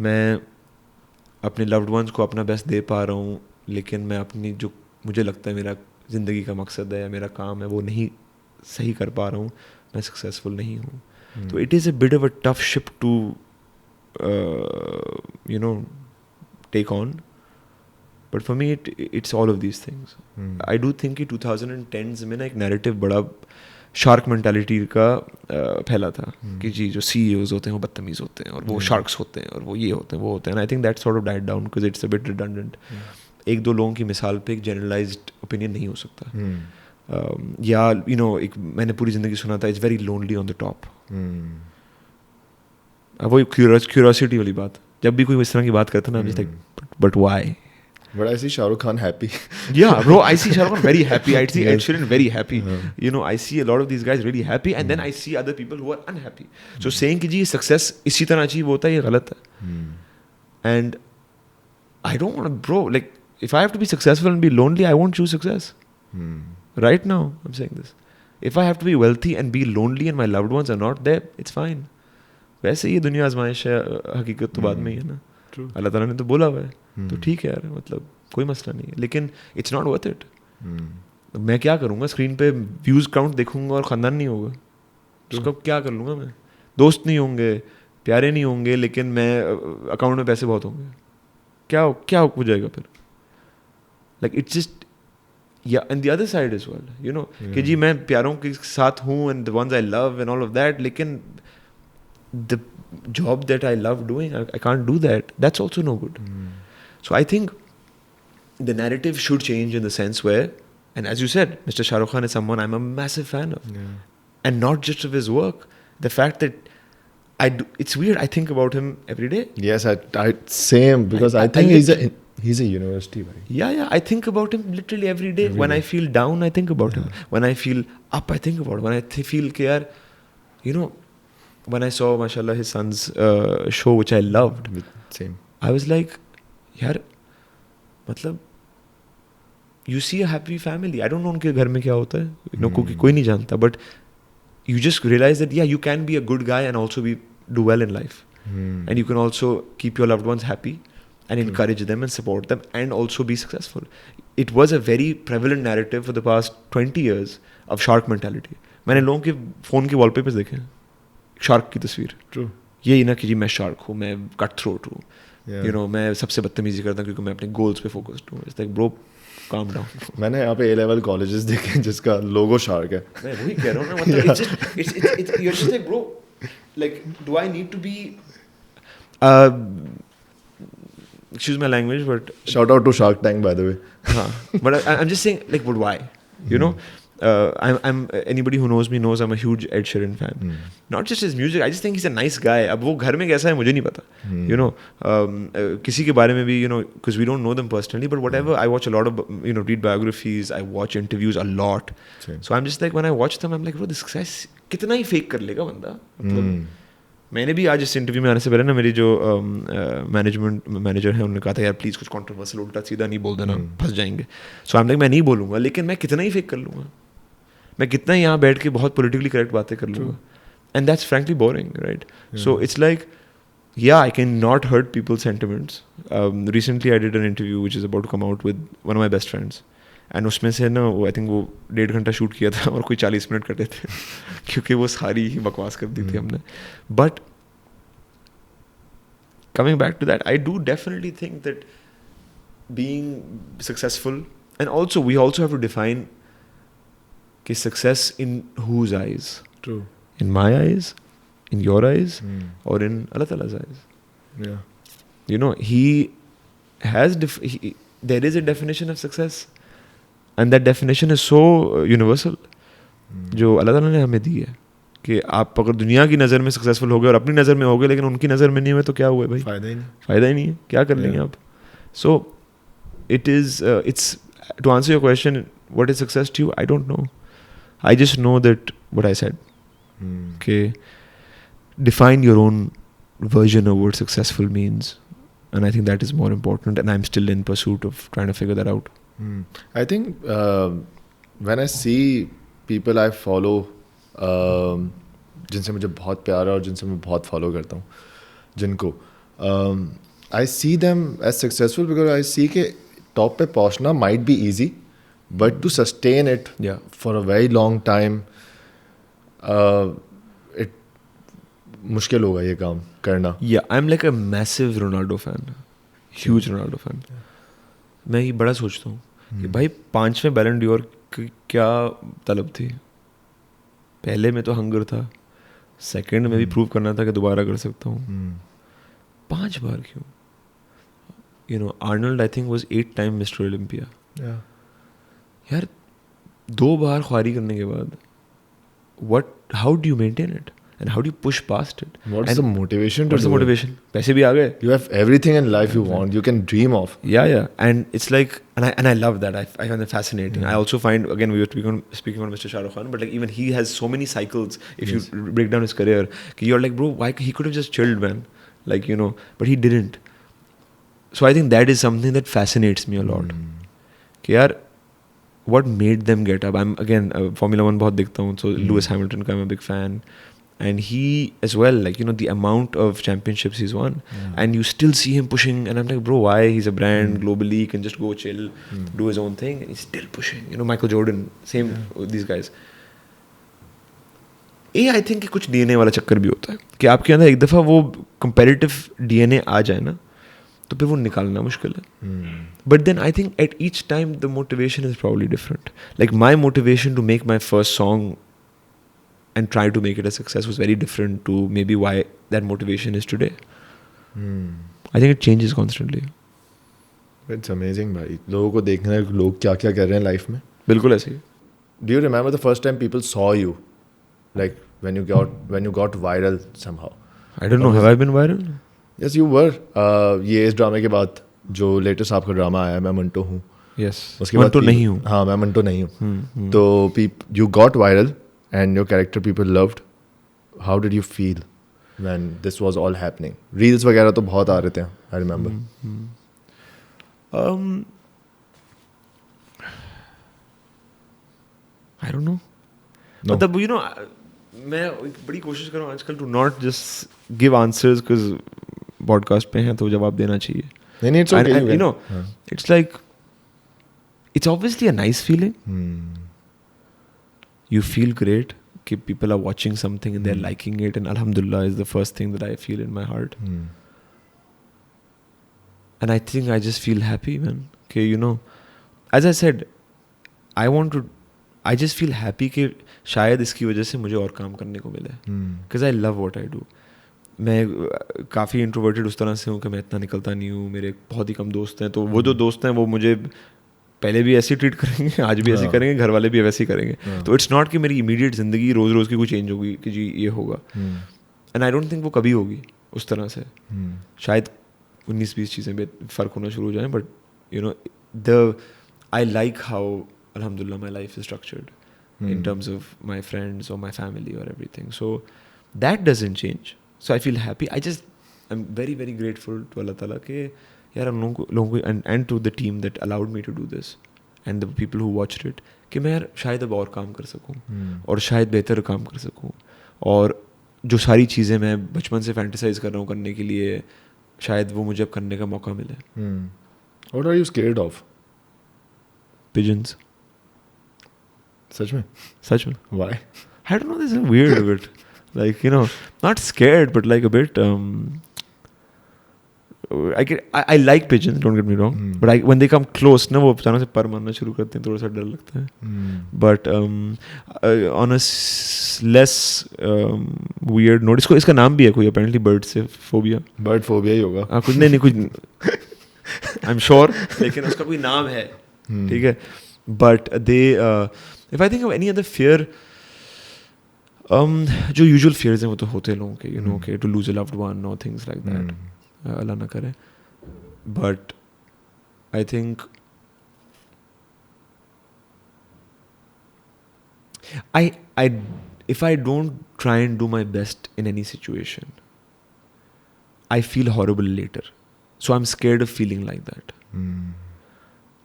मैं अपने लव्ड वंस को अपना बेस्ट दे पा रहा हूँ, लेकिन मैं अपनी जो मुझे लगता है मेरा ज़िंदगी का मकसद है या मेरा काम है वो नहीं सही कर पा रहा हूँ, मैं सक्सेसफुल नहीं हूँ. तो it is a bit of a tough ship to you know take on. But for me it's all of these things. I do think कि 2010s में ना एक नैरेटिव बड़ा शार्क मेंटालिटी का फैला था कि जी जो CEOs होते हैं वो बदतमीज़ होते हैं और वो शार्क्स होते हैं और वो ये होते हैं वो होते हैं. आई think that sort of died down because it's a bit redundant. एक दो लोगों की मिसाल पे एक जनरलाइज्ड ओपिनियन नहीं हो सकता. या यू नो एक मैंने पूरी ज़िंदगी सुना था, it's very lonely on the top. वो क्यूरियोसिटी वाली बात, जब भी कोई इस तरह की बात करता है ना, but why? But I see Shah Rukh Khan happy. Yeah, bro, I see Shah Rukh Khan very happy. I see Ed Sheeran very happy. You know, I see a lot of these guys really happy, and then I see other people who are unhappy. So saying कि जी success इसी तरह achieve होता है, ये गलत है. And I don't want to, bro, like, if I have to be successful and be lonely, I won't choose success. Right now, I'm saying this. If I have to be wealthy and be lonely and my loved ones are not there, it's fine. वैसे ये दुनिया आजमाइश है, हकीकत तो बाद में ही है ना. अल्लाह ताला ने तो बोला हुआ है, तो ठीक है यार, मतलब कोई मसला नहीं है. लेकिन it's not worth it. मैं क्या करूँगा, स्क्रीन पे व्यूज़ काउंट देखूंगा और ख़ानदान नहीं होगा, उसका क्या कर लूँगा मैं? दोस्त नहीं होंगे, प्यारे नहीं होंगे, लेकिन मैं अकाउंट में पैसे बहुत होंगे, क्या हो जाएगा फिर? Like it's just, yeah, and the other side as well, you know, कि जी मैं प्यारों के साथ हूँ and the ones I love and all of that, लेकिन the job that I love doing, I can't do that. That's also no good. So I think the narrative should change in the sense where, and as you said, Mr. Shah Rukh Khan is someone I'm a massive fan of. And not just of his work, the fact that it's weird, I think about him every day. Yes, I same, because I think he's a university guy. Yeah, I think about him literally every day. When I feel down, I think about him. When I feel up, I think about him. When I feel care, you know, when I saw, mashallah, his son's show, which I loved, Same. I was like, yaar, matlab, you see a happy family. I don't know उनके घर में क्या होता है, you know, कोई नहीं जानता, but you just realize that, yeah, you can be a good guy and also do well in life. And you can also keep your loved ones happy and encourage them and support them and also be successful. It was a very prevalent narrative for the past 20 years of shark mentality. मैंने लोगों के phone के wallpapers देखे हैं, shark की तस्वीर. True. यही ना कि जी मैं शार्क हूँ, मैं कट थ्रोट हूँ, you know, मैं सबसे बदतमीजी करता हूँ क्योंकि मैं अपने गोल्स पे फोकस्ड हूँ. It's like, bro, calm down. मैंने यहाँ पे A-level colleges देखे जिसका लोगो शार्क है. मैं वही कह रहा हूँ ना, मतलब it's you're just like, bro, like, do I need to be excuse my language, but Shout out to Shark Tank, by the way. but I'm just saying, like, but why? You know, I'm anybody who knows me knows I'm a huge Ed Sheeran fan. Not just his music, I just think he's a nice guy. अब वो घर में कैसा है मुझे नहीं पता. You know, किसी के बारे में भी, you know, because we don't know them personally, but whatever, I watch a lot of, you know, read biographies, I watch interviews a lot. So I'm just like, when I watch them, I'm like, bro, this guy कितना ही fake कर लेगा बंदा. मतलब मैंने भी आज इस interview में आने से पहले ना, मेरी जो मैनेजमेंट मैनेजर है, उन्होंने कहा था यार प्लीज़ कुछ कंट्रोवर्शियल उल्टा सीधा नहीं बोल देना, फंस जाएंगे. सो आई एम लाइक, मैं नहीं बोलूँगा, लेकिन मैं कितना ही फेक कर लूँगा, मैं कितना यहाँ बैठ के बहुत पॉलिटिकली करेक्ट बातें कर लूँगा. And that's frankly boring, right? So it's like, yeah, I can not hurt people's sentiments. Recently I did an interview which is about to come out with one of my best friends. And उसमें से ना वो, I think वो 1.5 घंटा shoot किया था और कोई 40 मिनट कटे थे क्योंकि वो सारी ही बकवास कर दी थी हमने. But coming back to that, I do definitely think that being successful, and also we also have to define कि success in whose eyes? True. In my eyes, in your eyes, or in Allah Ta'ala's eyes. Yeah. You know, he has there is a definition of success, and that definition is so universal, जो अल्लाह ताला ने हमें दी है कि आप अगर दुनिया की नज़र में सक्सेसफुल हो गए और अपनी नज़र में हो गए लेकिन उनकी नज़र में नहीं हुए तो क्या हुआ भाई? फ़ायदा ही नहीं है, क्या कर लेंगे आप? So it is it's to answer your question, what is success to you? I don't know. I just know that what I said. Okay, define your own version of what successful means, and I think that is more important, and I'm still in pursuit of trying to figure that out. I think when I see people I follow, जिनसे मुझे बहुत प्यार है और जिनसे मैं बहुत follow करता हूँ, जिनको I see them as successful because I see कि टॉप पे पहुँचना might be easy, but to sustain it for a very long time, it मुश्किल होगा ये काम करना. Yeah, I'm like a massive Ronaldo fan, huge Ronaldo fan. मैं ये बड़ा सोचता हूँ कि भाई 5वें बैलन डी ऑर की क्या तलब थी. पहले में तो हंगर था, सेकंड में भी प्रूव करना था कि दोबारा कर सकता हूँ. 5 बार क्यों? You know, Arnold I think was 8 time Mr. Olympia. यार 2 बार ख्वारी करने के बाद how do you maintain it? And how do you push past it? What's the motivation to What's the do motivation? पैसे भी आ गए. You have everything in life you want, you can dream of. Yeah. And it's like, and I love that. I find that fascinating. I also find, again, we were speaking on Mr. Shah Rukh Khan, but like even he has so many cycles. If you break down his career, you're like, bro, why he could have just chilled, man. Like, you know, but he didn't. So I think that is something that fascinates me a lot. कि यार what made them get up? I'm again Formula 1 बहुत देखता हूँ, so Lewis Hamilton का I'm a big fan, and he as well, like, you know, the amount of championships he's won, and you still see him pushing, and I'm like, bro, why? He's a brand globally, he can just go chill, do his own thing, and he's still pushing. You know, Michael Jordan, same with these guys. ये I think कुछ DNA वाला चक्कर भी होता है कि आपके अंदर एक दफ़ा वो competitive DNA आ जाए ना, तो फिर वो निकालना मुश्किल है. But then I think at each time the motivation is probably different. Like my motivation to make my first song and try to make it a success was very different to maybe why that motivation is today. I think it changes constantly. It's amazing भाई, लोगों को देखना है लोग क्या क्या कर रहे हैं लाइफ में. बिल्कुल ऐसे ही. Do you remember the first time people saw you, like when you got viral somehow? I don't know, have I been viral? Yes, you were. ये इस ड्रामे के बाद जो लेटेस्ट आपका ड्रामा आया, मैं मंटो हूँ. Yes. उसके मंटो बाद नहीं हूँ. हाँ, मैं मंटो नहीं हूँ. तो you got viral and your character people loved. How did you feel when this was all happening? Reels वगैरह तो बहुत आ रहे थे, I remember. I don't know. No. मतलब you know, मैं बड़ी कोशिश कर रहा हूँ आजकल to not just give answers because podcast पे हैं तो जवाब देना चाहिए. नहीं, it's okay. And you know, it's like, it's obviously a nice feeling. You feel great कि people are watching something and they're liking it, and alhamdulillah is the first thing that I feel in my heart. And I think I just feel happy, man. कि you know, as I said, I just feel happy कि शायद इसकी वजह से मुझे और काम करने को मिले. Because I love what I do. मैं काफ़ी इंट्रोवर्टेड उस तरह से हूँ कि मैं इतना निकलता नहीं हूँ, मेरे बहुत ही कम दोस्त हैं, तो वो जो दोस्त हैं वो मुझे पहले भी ऐसे ट्रीट करेंगे, आज भी ऐसे करेंगे, घर वाले भी वैसे ही करेंगे. तो इट्स नॉट कि मेरी इमीडिएट ज़िंदगी रोज़ रोज़ की कोई चेंज होगी कि जी ये होगा. एंड आई डोंट थिंक वो कभी होगी उस तरह से. शायद 19-20 चीज़ें भी फ़र्क होना शुरू हो जाएं, but you know I like how alhamdulillah my life is structured in terms of my friends or my family or everything. So that doesn't change. So I feel happy. I'm very very grateful to Allah Ta'ala ke yaar हम लोगों को and to the team that allowed me to do this and the people who watched it कि मैं यार शायद अब और काम कर सकूं और शायद बेहतर काम कर सकूं, और जो सारी चीज़ें मैं बचपन से फैंटेसाइज कर रहा हूँ करने के लिए शायद वो मुझे अब करने का मौका मिले. What are you scared of? Pigeons. सच में? Why? I don't know, this is weird a bit. Like, you know, not scared, but like a bit. I like pigeons, don't get me wrong. But when they come close, ना वो अचानक से पर मारना शुरू करते हैं, थोड़ा सा डर लगता है. But on a less weird note, इसका नाम भी है कोई, apparently bird से phobia. Bird phobia ही होगा. हाँ, कुछ नहीं कुछ I'm sure, लेकिन उसका कोई नाम है, ठीक है. But they if I think of any other fear, जो usual fears हैं वो तो होते लोगों के, you know, okay, to lose a loved one or things like that. अल्लाह ना करे. But I think if I don't try and do my best in any situation, I feel horrible later. So I'm scared of feeling like that.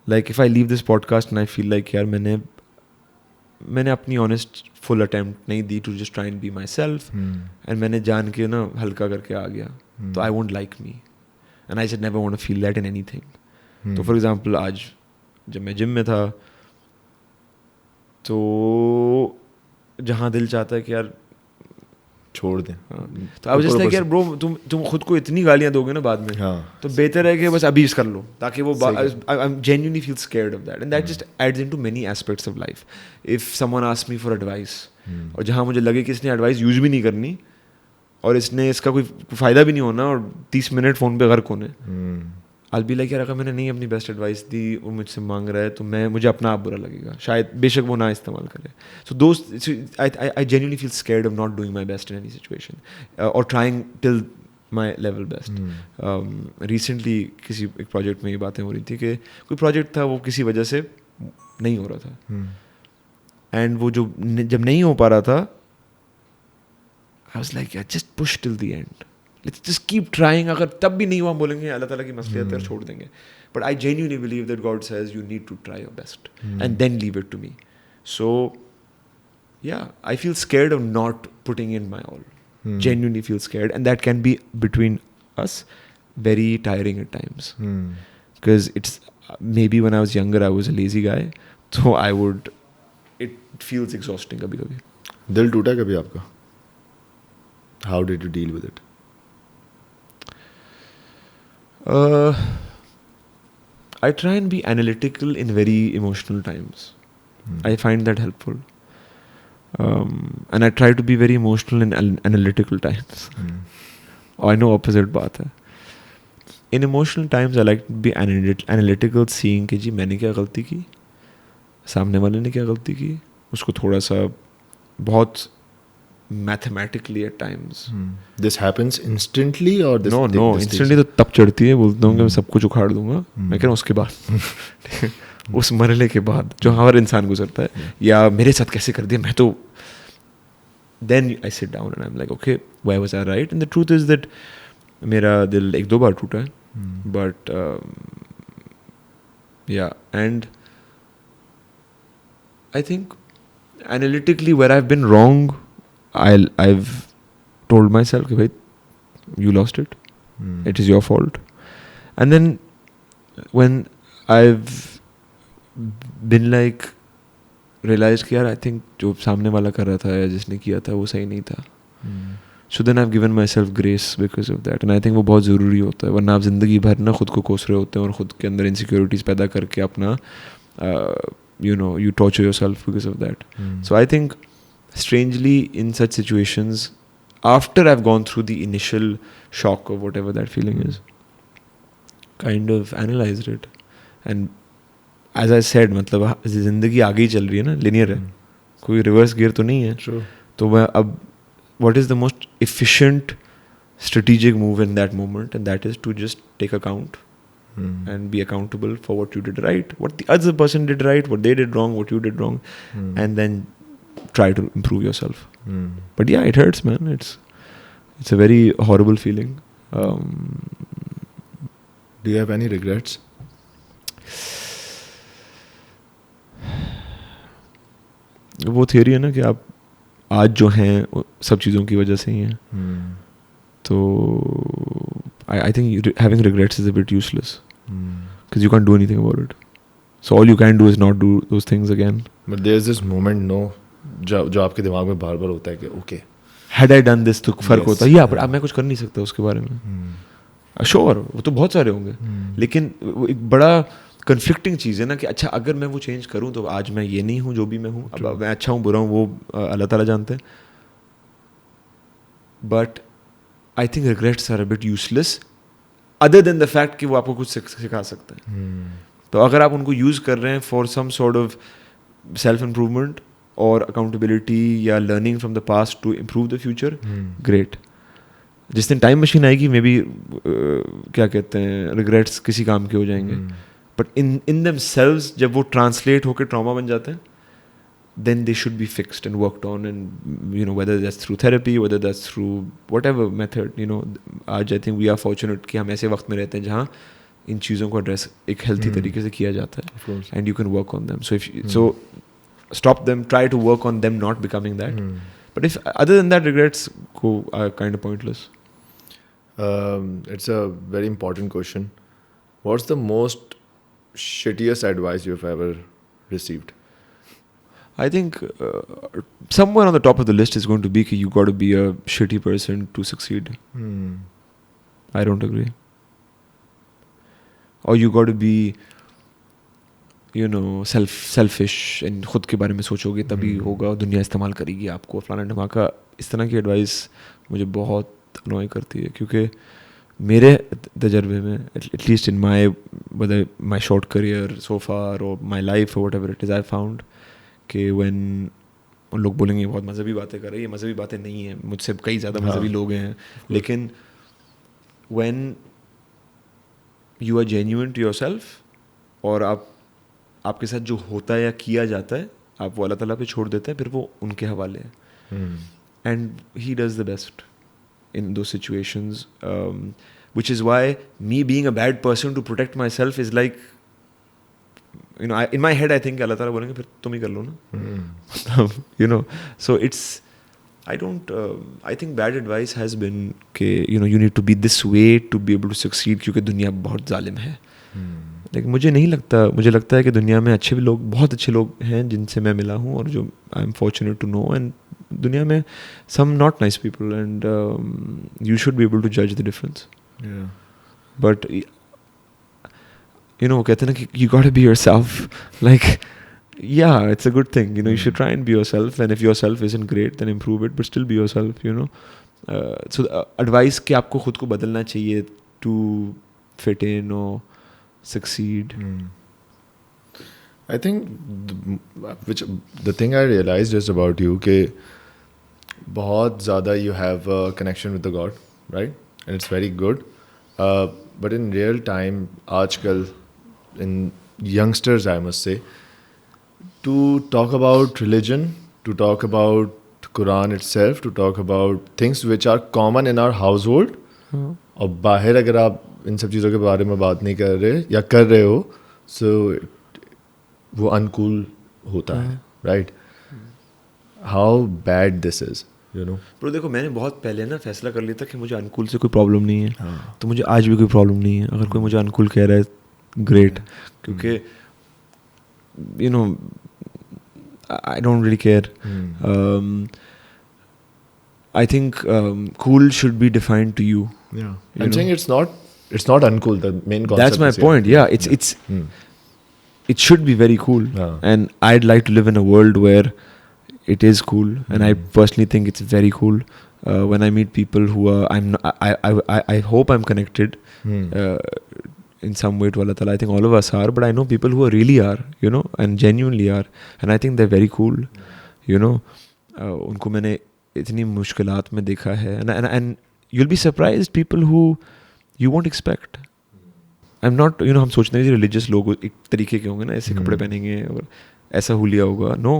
Like if I leave this podcast and I feel like यार मैंने अपनी honest full attempt नहीं दी to just try and be myself, and मैंने जान के ना हल्का करके आ गया, तो I won't like me, and I just never want to feel that in anything. तो for example आज जब मैं जिम में था, तो जहाँ दिल चाहता है कि यार छोड़ दें, तो आई जस्ट लाइक यार ब्रो तुम खुद को इतनी गालियाँ दोगे ना बाद में, तो बेहतर है कि बस अभी कर लो, ताकि वो आई genuinely feel scared of that, and that just adds into many aspects of life. If someone asks me for advice, और जहाँ मुझे लगे कि इसने एडवाइस यूज भी नहीं करनी और इसने इसका कोई फ़ायदा भी नहीं होना और 30 मिनट फ़ोन पे गर्क होने, I'll be like यार अगर मैंने नहीं अपनी बेस्ट एडवाइस दी, वो मुझसे मांग रहा है, तो मुझे अपना आप बुरा लगेगा, शायद बेशक वो ना इस्तेमाल करे. So those I genuinely feel scared of not doing my best in any situation, or trying till my level best. Recently किसी एक प्रोजेक्ट में ये बातें हो रही थी कि कोई प्रोजेक्ट था वो किसी वजह से नहीं हो रहा था, एंड वो जब नहीं हो पा रहा था, I was like, yeah, just push till the end. Let's just keep trying. अगर तब भी नहीं हुआ हम बोलेंगे अल्लाह ताला की मसलियत है और छोड़ देंगे. But I genuinely believe that God says you need to try your best and then leave it to me. So yeah, I feel scared of not putting in my all. Genuinely feel scared, and that can be between us very tiring at times. Because it's maybe when I was younger I was a lazy guy, so it feels exhausting kabhi kabhi. दिल टूटा कभी आपका? How did you deal with it? I try and be analytical in very emotional times. I find that helpful. And I try to be very emotional in analytical times. I know opposite बात है. In emotional times I like to be analytical, seeing कि जी मैंने क्या गलती की, सामने वाले ने क्या गलती की, उसको थोड़ा सा बहुत mathematically at times. This happens instantly or this? No, this instantly तो तब चढ़ती है, बोलता हूँ कि मैं सब कुछ उखाड़ दूंगा. मैं कह रहा हूँ उसके बाद उस मरले के बाद जो हर इंसान गुजरता है, या मेरे साथ कैसे कर दिया मैं तो. Then I sit down and I'm like, okay, why was I right? And the truth is that मेरा दिल एक दो बार टूटा है. But yeah, and I think analytically where I've been wrong, I've told myself कि भाई you lost it. It is your fault. And then when I've been like realized कि यार I think जो सामने वाला कर रहा था या जिसने किया था वो सही नहीं था. So then I've given myself grace because of that. And I think वो बहुत ज़रूरी होता है, वरना आप ज़िंदगी भर ना खुद को कोस रहे होते हैं और खुद के अंदर insecurities पैदा करके अपना you torture yourself because of that. So I think strangely in such situations, after I've gone through the initial shock of whatever that feeling is, kind of analyzed it. And as I said, मतलब ज़िंदगी आगे ही चल रही है ना, linear है, कोई reverse gear तो नहीं है. True. तो मैं अब what is the most efficient strategic move in that moment, and that is to just take account and be accountable for what you did right, what the other person did right, what they did wrong, what you did wrong, and then try to improve yourself. But yeah, it hurts, man. It's a very horrible feeling. Do you have any regrets? वो theory है ना कि आप आज जो हैं सब चीज़ों की वजह से ही हैं. तो I think having regrets is a bit useless because you can't do anything about it. So all you can do is not do those things again. But there's this moment, no, जो आपके दिमाग में बार बार होता है कि okay, had I done this तो फर्क होता है. पर अब मैं कुछ कर नहीं सकता उसके बारे में. Sure, वो तो बहुत सारे होंगे, लेकिन एक बड़ा कन्फ्लिक्टिंग चीज़ है ना कि अच्छा अगर मैं वो चेंज करूँ तो आज मैं ये नहीं हूँ जो भी मैं हूँ. अब मैं अच्छा हूँ बुरा हूँ वो अल्लाह ताला जानते हैं. But I think regrets are a bit useless other than the fact कि वो आपको कुछ सिखा सकते हैं. तो अगर आप उनको यूज़ कर रहे हैं for some sort of self improvement और अकाउंटेबिलिटी या learning from the past to improve the future, great. जिस दिन टाइम मशीन आएगी मे बी क्या कहते हैं रिग्रेट्स किसी काम के हो जाएंगे. बट इन themselves जब वो ट्रांसलेट होकर ट्रॉमा बन जाते हैं, then they should be fixed and worked on, and whether that's through therapy, whether that's through whatever method. आज I think we are fortunate कि हम ऐसे वक्त में रहते हैं जहाँ इन चीज़ों को एड्रेस एक हेल्थी तरीके से किया जाता है, and you can work on them. So stop them, try to work on them not becoming that. But if other than that, regrets are kind of pointless. It's a very important question. What's the most shittiest advice you've ever received? I think somewhere on the top of the list is going to be that you got to be a shitty person to succeed. I don't agree. Or you got to be selfish and खुद के बारे में सोचोगे तभी होगा, दुनिया इस्तेमाल करेगी आपको, फलाना ढमाका. इस तरह की एडवाइस मुझे बहुत अनॉय करती है, क्योंकि मेरे तजर्बे में at least in my short career so far और माई लाइफ और whatever it is, I found कि व्हेन उन लोग बोलेंगे बहुत मज़हबी बातें कर रहे हैं, ये मज़हबी बातें नहीं हैं, मुझसे कई ज़्यादा मज़हबी लोग हैं, लेकिन when you are genuine to yourself और आपके साथ जो होता है या किया जाता है आप वो अल्लाह ताला पे छोड़ देते हैं, फिर वो उनके हवाले है. And he does the best. in those situations, which is why me being a bad person to protect myself is like, you know, in my head I think Allah Ta'ala बोलेंगे फिर तुम ही कर लो ना, you know. So it's, I think bad advice has been कि you know you need to be this way to be able to succeed, क्योंकि दुनिया बहुत जालिम है. लेकिन मुझे नहीं लगता, मुझे लगता है कि दुनिया में अच्छे भी लोग, बहुत अच्छे लोग हैं जिनसे मैं मिला हूँ और जो I am fortunate to know, and दुनिया में some not nice people, and you should be able to judge the difference. But you know, कहते हैं ना कि you gotta be yourself. Like, yeah, it's a good thing, you know. You should try and be yourself, and if yourself isn't great, then improve it, but still be yourself, you know. So advice कि आपको खुद को बदलना चाहिए to fit in or succeed. I think the thing I realized just about you कि बहुत ज़्यादा you have a connection with the God, right? And it's very good. But in real time, आजकल in youngsters, I must say, to talk about religion, to talk about Quran itself, to talk about things which are common in our household, और बाहर अगर आप इन सब चीज़ों के बारे में बात नहीं कर रहे या कर रहे हो, so वो uncool होता है, right? How bad this is, you know? Bro, देखो, मैंने बहुत पहले ना फैसला कर लिया था कि मुझे अनकूल से कोई प्रॉब्लम नहीं है, तो मुझे आज भी कोई प्रॉब्लम नहीं है अगर कोई मुझे अनकूल कह रहा है, ग्रेट, क्योंकि you know, I don't really care. I think cool should be defined to you. Yeah, I'm saying it's not uncool. The main concept. That's my point. Yeah, it's it should be very cool, and I'd like to live in a world where it is cool, and I personally think it's very cool. When I meet people who are, I hope I'm connected in some way to Allah Ta'ala. I think all of us are, but I know people who really are, you know, and genuinely are, and I think they're very cool, you know. उनको मैंने इतनी मुश्किलात में देखा है, and you'll be surprised people who you won't expect. I'm not, you know, हम सोचते हैं religious लोग एक तरीके के होंगे ना, ऐसे कपड़े पहनेंगे और ऐसा हुलिया होगा. No,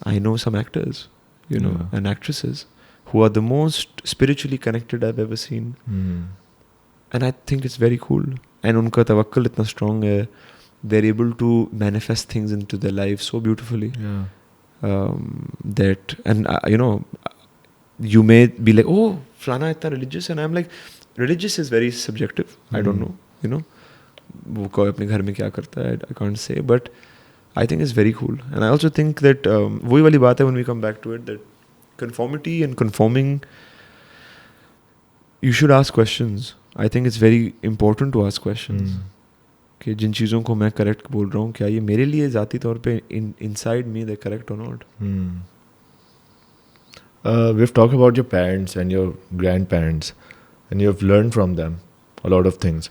I know some actors, you know, and actresses who are the most spiritually connected I've ever seen, and I think it's very cool. And उनका तवक्कुल इतना strong है, they're able to manifest things into their life so beautifully. That, and you know, you may be like, oh, Flana itna religious, and I'm like, religious is very subjective. I don't know, you know, वो कोई अपने घर में क्या करता है, I can't say, but I think it's very cool. And I also think that वही वाली बात है, when we come back to it, that conformity and conforming, you should ask questions. I think it's very important to ask questions. कि जिन चीज़ों को मैं correct बोल रहा हूँ, क्या ये मेरे लिए ज़ाती तौर पे inside me they're correct or not? We've talked about your parents and your grandparents, and you've learned from them a lot of things.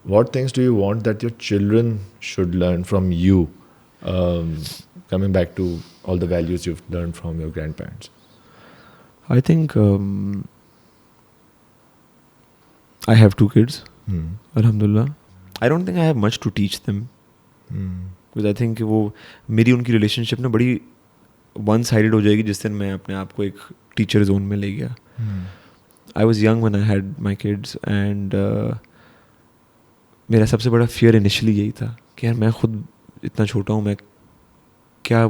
What things do you want that your children should learn from you? Coming back to all the values you've learned from your grandparents. I think I have 2 kids. Alhamdulillah. I don't think I have much to teach them. Because I think वो मेरी उनकी relationship ना बड़ी one sided हो जाएगी जिस दिन मैं अपने आप को एक टीचर जोन में ले गया. I was young when I had my kids, and मेरा सबसे बड़ा फियर इनिशियली यही था कि यार मैं खुद इतना छोटा हूँ, मैं क्या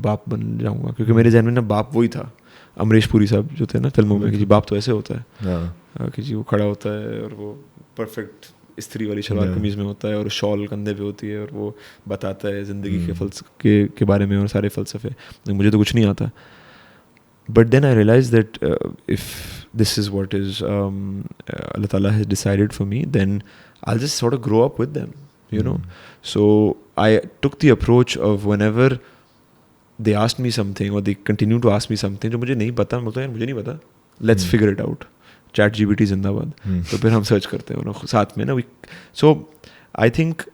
बाप बन जाऊँगा, क्योंकि मेरे जहन में ना बाप वही था, अमरीश पुरी साहब जो थे ना फिल्मों में, कि जी बाप तो ऐसे होता है कि जी वो खड़ा होता है और वो परफेक्ट स्त्री वाली शलवार कमीज़ में होता है और शॉल कंधे पे होती है और वो बताता है ज़िंदगी के बारे में और सारे फ़लसफ़े. मुझे तो कुछ नहीं आता. But then I realized that if this is what is Allah Ta'ala has decided for me, then I'll just sort of grow up with them, you know. So I took the approach of whenever they asked me something or they continue to ask me something जो मुझे नहीं पता, मैं बोलता हूँ यार मुझे नहीं पता, let's figure it out. ChatGPT जिंदाबाद. तो फिर हम सर्च करते हैं ना साथ में ना. So I think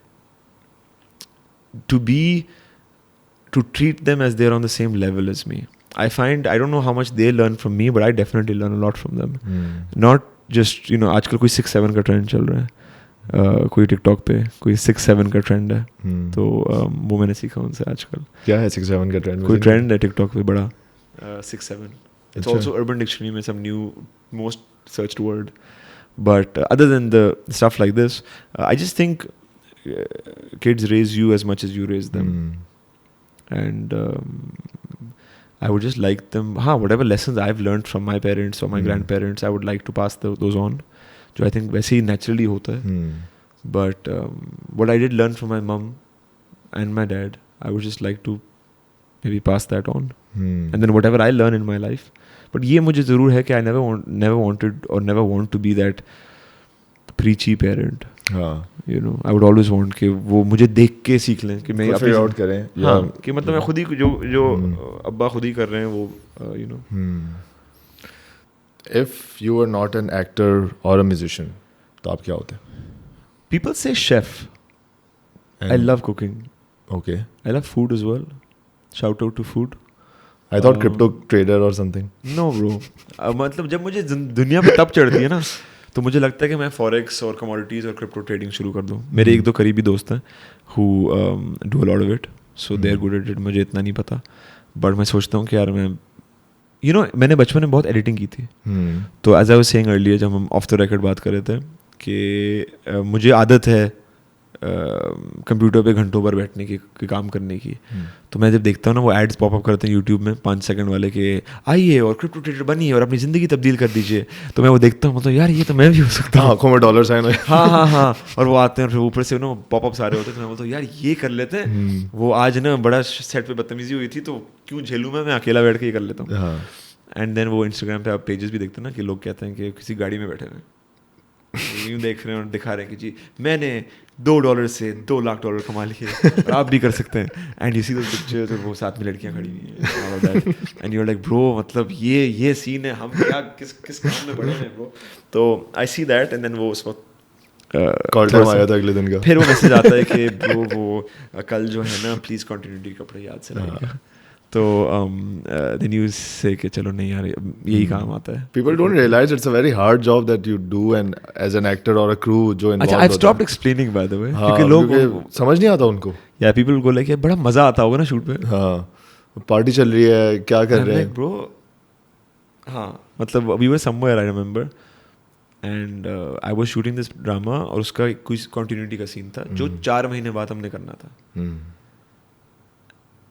to treat them as they're on the same level as me. I find, I don't know how much they learn from me, but I definitely learn a lot from them. Not just, you know, आजकल कोई 6-7 का trend चल रहा है, कोई TikTok पे कोई 6-7 का ट्रेंड है, तो वो मैंने सीखा उनसे आजकल. क्या है 6-7 का ट्रेंड? कोई ट्रेंड है टिकटॉक पे बड़ा 6-7. It's अच्छा. also Urban Dictionary में some new most searched word. But other than the stuff like this, I just think kids raise you as much as you raise them. And I would just like them, whatever lessons I've learned from my parents or my grandparents, I would like to pass those on. जो I think वैसे ही naturally होता है. But what I did learn from my mom and my dad, I would just like to maybe pass that on. And then whatever I learn in my life. But ये मुझे ज़रूर है कि I never wanted or never want to be that preachy parent. हाँ. You know, I would always want कि वो मुझे देख के सीख लें कि मैं खुद figure out करें. हाँ, कि मतलब मैं खुद ही जो अब्बा खुद ही कर रहे हैं वो you know. If you were not an actor or a musician, तो आप क्या होते? People say chef. I love cooking. Okay. I love food as well. Shout out to food. I thought crypto trader or something. No bro. मतलब जब मुझे दुनिया पे तब चढ़ती है ना तो मुझे लगता है कि मैं फॉरेक्स और कमोडिटीज़ और क्रिप्टो ट्रेडिंग शुरू कर दूँ. मेरे एक दो करीबी दोस्त हैं who do a lot of it, so they are good at it. मुझे इतना नहीं पता, बट मैं सोचता हूँ कि यार मैं मैंने बचपन में बहुत एडिटिंग की थी. तो as I was saying earlier, जब हम ऑफ द रिकॉर्ड बात कर रहे थे कि मुझे आदत है कंप्यूटर पे घंटों पर बैठने की काम करने की. तो मैं जब देखता हूँ ना वो एड्स पॉपअप करते हैं यूट्यूब में 5 सेकंड वाले के आइए और क्रिप्टो ट्रेडर बनिए और अपनी ज़िंदगी तब्दील कर दीजिए, तो मैं वो देखता हूँ मतलब यार ये तो मैं भी हो सकता हूँ. आंखों में डॉलर साइन. हाँ और वो आते हैं और फिर ऊपर से ना पॉपअप सारे होते हैं, तो मैं बोलता हूँ यार ये कर लेते हैं. वो आज ना बड़ा सेट पे बदतमीजी हुई थी तो क्यों झेलूँ मैं अकेला बैठ के ये कर लेता हूँ. एंड देन वो इंस्टाग्राम पे आप पेजेस भी देखते हैं ना कि लोग कहते हैं कि किसी गाड़ी में बैठे हुए यूँ देख रहे हैं और दिखा रहे हैं कि जी मैंने $2 से $2 लाख कमा लिए और आप भी कर सकते हैं. And you see those pictures और वो साथ में लड़कियां खड़ी हुई हैं and you are like bro मतलब ये सीन है, हम क्या किस काम में पड़े हैं ब्रो. तो आई सी दैट एंड देन वो उस वक्त कॉल टाइम आया था अगले दिन का. फिर वो मैसेज आता है कि ब्रो वो कल जो है ना प्लीज़ कंटिन्यूटी कपड़े याद से लाइए. तो then you say कि चलो नहीं यार यही काम आता है. People don't realize it's a very hard job that you do and as an actor or a crew जो involved. अच्छा, I've stopped explaining by the way. क्योंकि लोग समझ नहीं आता उनको. Yeah, people go like बड़ा मजा आता होगा ना शूट पे. हाँ, पार्टी चल रही है, क्या कर रहे हैं? Bro, हाँ मतलब we were somewhere I remember and I was shooting this drama और उसका कुछ continuity का सीन था जो 4 महीने बाद हमने करना था.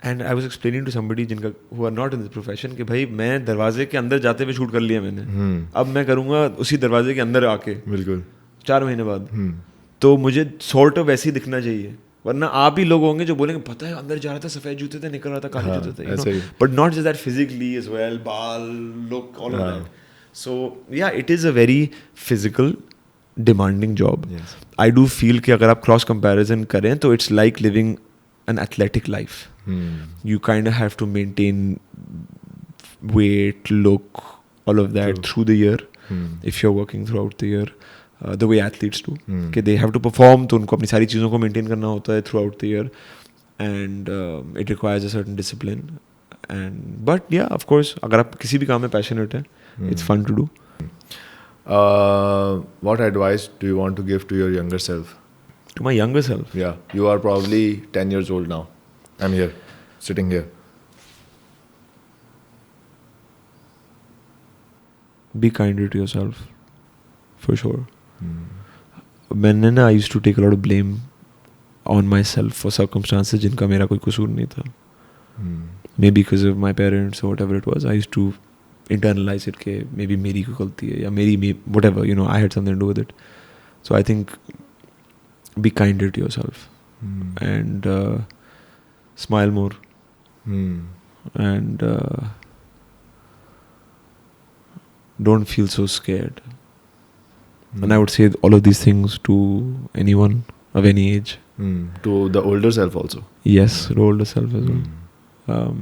And I was explaining to somebody जिनका who are not in this profession कि भाई मैं दरवाजे के अंदर जाते हुए शूट कर लिया मैंने, अब मैं करूँगा उसी दरवाजे के अंदर आके बिल्कुल 4 महीने बाद. तो मुझे सॉर्ट ऑफ वैसे ही दिखना चाहिए, वरना आप ही लोग होंगे जो बोलेंगे पता है अंदर जा रहा था सफ़ेद जूते थे निकल रहा था काले जूते थे, but not just that physically as well, बाल look all of that. So yeah it is a very physical demanding job. I do feel कि अगर आप क्रॉस कंपैरिजन करें तो it's like living an athletic life. You kind of have to maintain weight, look, all of that through the year. If you're working throughout the year, the way athletes do, कि they have to perform, तो उनको अपनी सारी चीज़ों को maintain करना होता है throughout the year, and it requires a certain discipline. And but yeah, of course, अगर आप किसी भी काम में passionate हैं, it's fun to do. What advice do you want to give to your younger self? To my younger self? Yeah, you are probably 10 years old now. I'm here, sitting here. Be kinder to yourself, for sure. मैंने ना I used to take a lot of blame on myself for circumstances जिनका मेरा कोई कसूर नहीं था. Maybe because of my parents or whatever it was, I used to internalize it कि maybe मेरी कोई गलती है या मेरी whatever, you know, I had something to do with it. So I think be kinder to yourself and smile more and don't feel so scared. And I would say all of these things to anyone of any age. To the older self also. Yes, the older self as well.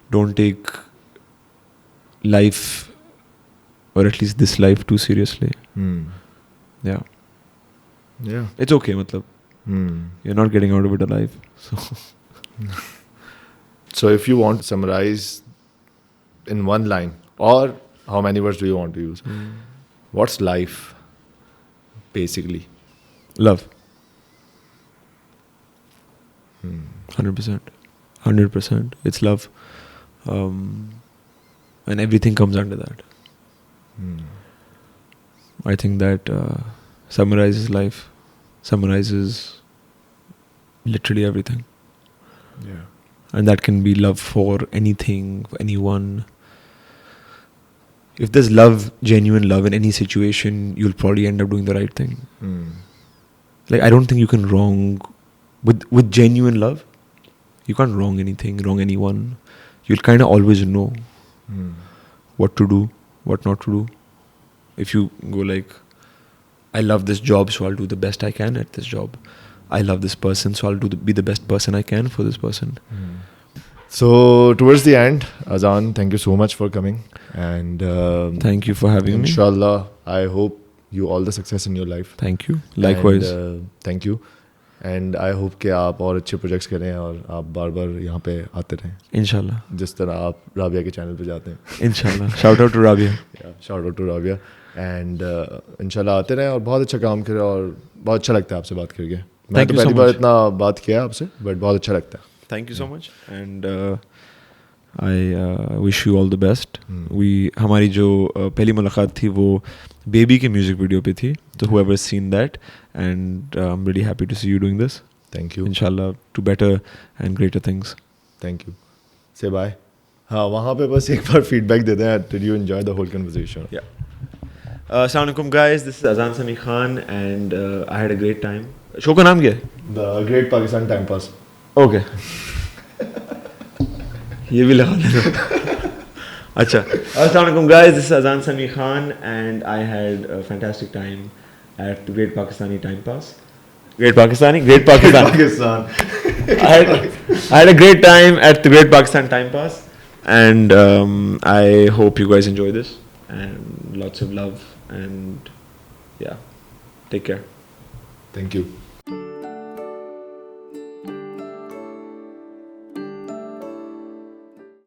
Don't take life, or at least this life, too seriously. Yeah. It's okay, matlab. You're not getting out of it alive. So if you want to summarize in one line, or how many words do you want to use? What's life, basically? Love. 100%. 100%. It's love. and everything comes under that. I think that summarizes life, summarizes literally everything. Yeah. And that can be love for anything, for anyone. If there's love, genuine love in any situation, you'll probably end up doing the right thing. Like, I don't think you can wrong with genuine love. You can't wrong anything, wrong anyone. You'll kind of always know what to do, what not to do. If you go like, I love this job, so I'll do the best I can at this job. I love this person, so I'll be the best person I can for this person. So towards the end, Azan, thank you so much for coming, and Thank you for having me. inshallah, I hope you all the success in your life. Thank you. Likewise. And, thank you, and I hope कि आप और अच्छे projects करें और आप बार बार यहाँ पे आते रहें, Inshallah. जिस तरह आप राबिया के चैनल पे जाते हैं. Inshallah. Shout out to Rabia. Shout out to Rabia, and इंशाल्लाह आते रहें और बहुत अच्छा काम करें, और बहुत अच्छा लगता है आपसे बात करके. मैं Thank तो you so पहली बार much. इतना बात किया है आपसे, बट बहुत अच्छा लगता है. Thank you so much. And I wish you all the best. हमारी जो पहली मुलाकात थी वो बेबी के म्यूजिक वीडियो पे थी. So whoever's seen that, and I'm really happy to see you doing this. Thank you. Inshallah to better and greater things. Thank you. से बाय. हाँ, वहाँ पे बस एक बार फीडबैक देते हैं. Did you enjoy the whole conversation? Yeah. Assalamu alaikum guys. This is Azan Sami Khan, and I had a great time. Show का नाम क्या है? The Great Pakistan Time Pass. Okay. ये भी लगा देना. अच्छा. Assalamu alaikum guys. This is Azan Sami Khan, and I had a fantastic time at the Great Pakistani Time Pass. Great Pakistani? Great Pakistan. Pakistan. I had a great time at the Great Pakistan Time Pass, and I hope you guys enjoy this, and lots of love, and yeah, take care. Thank you.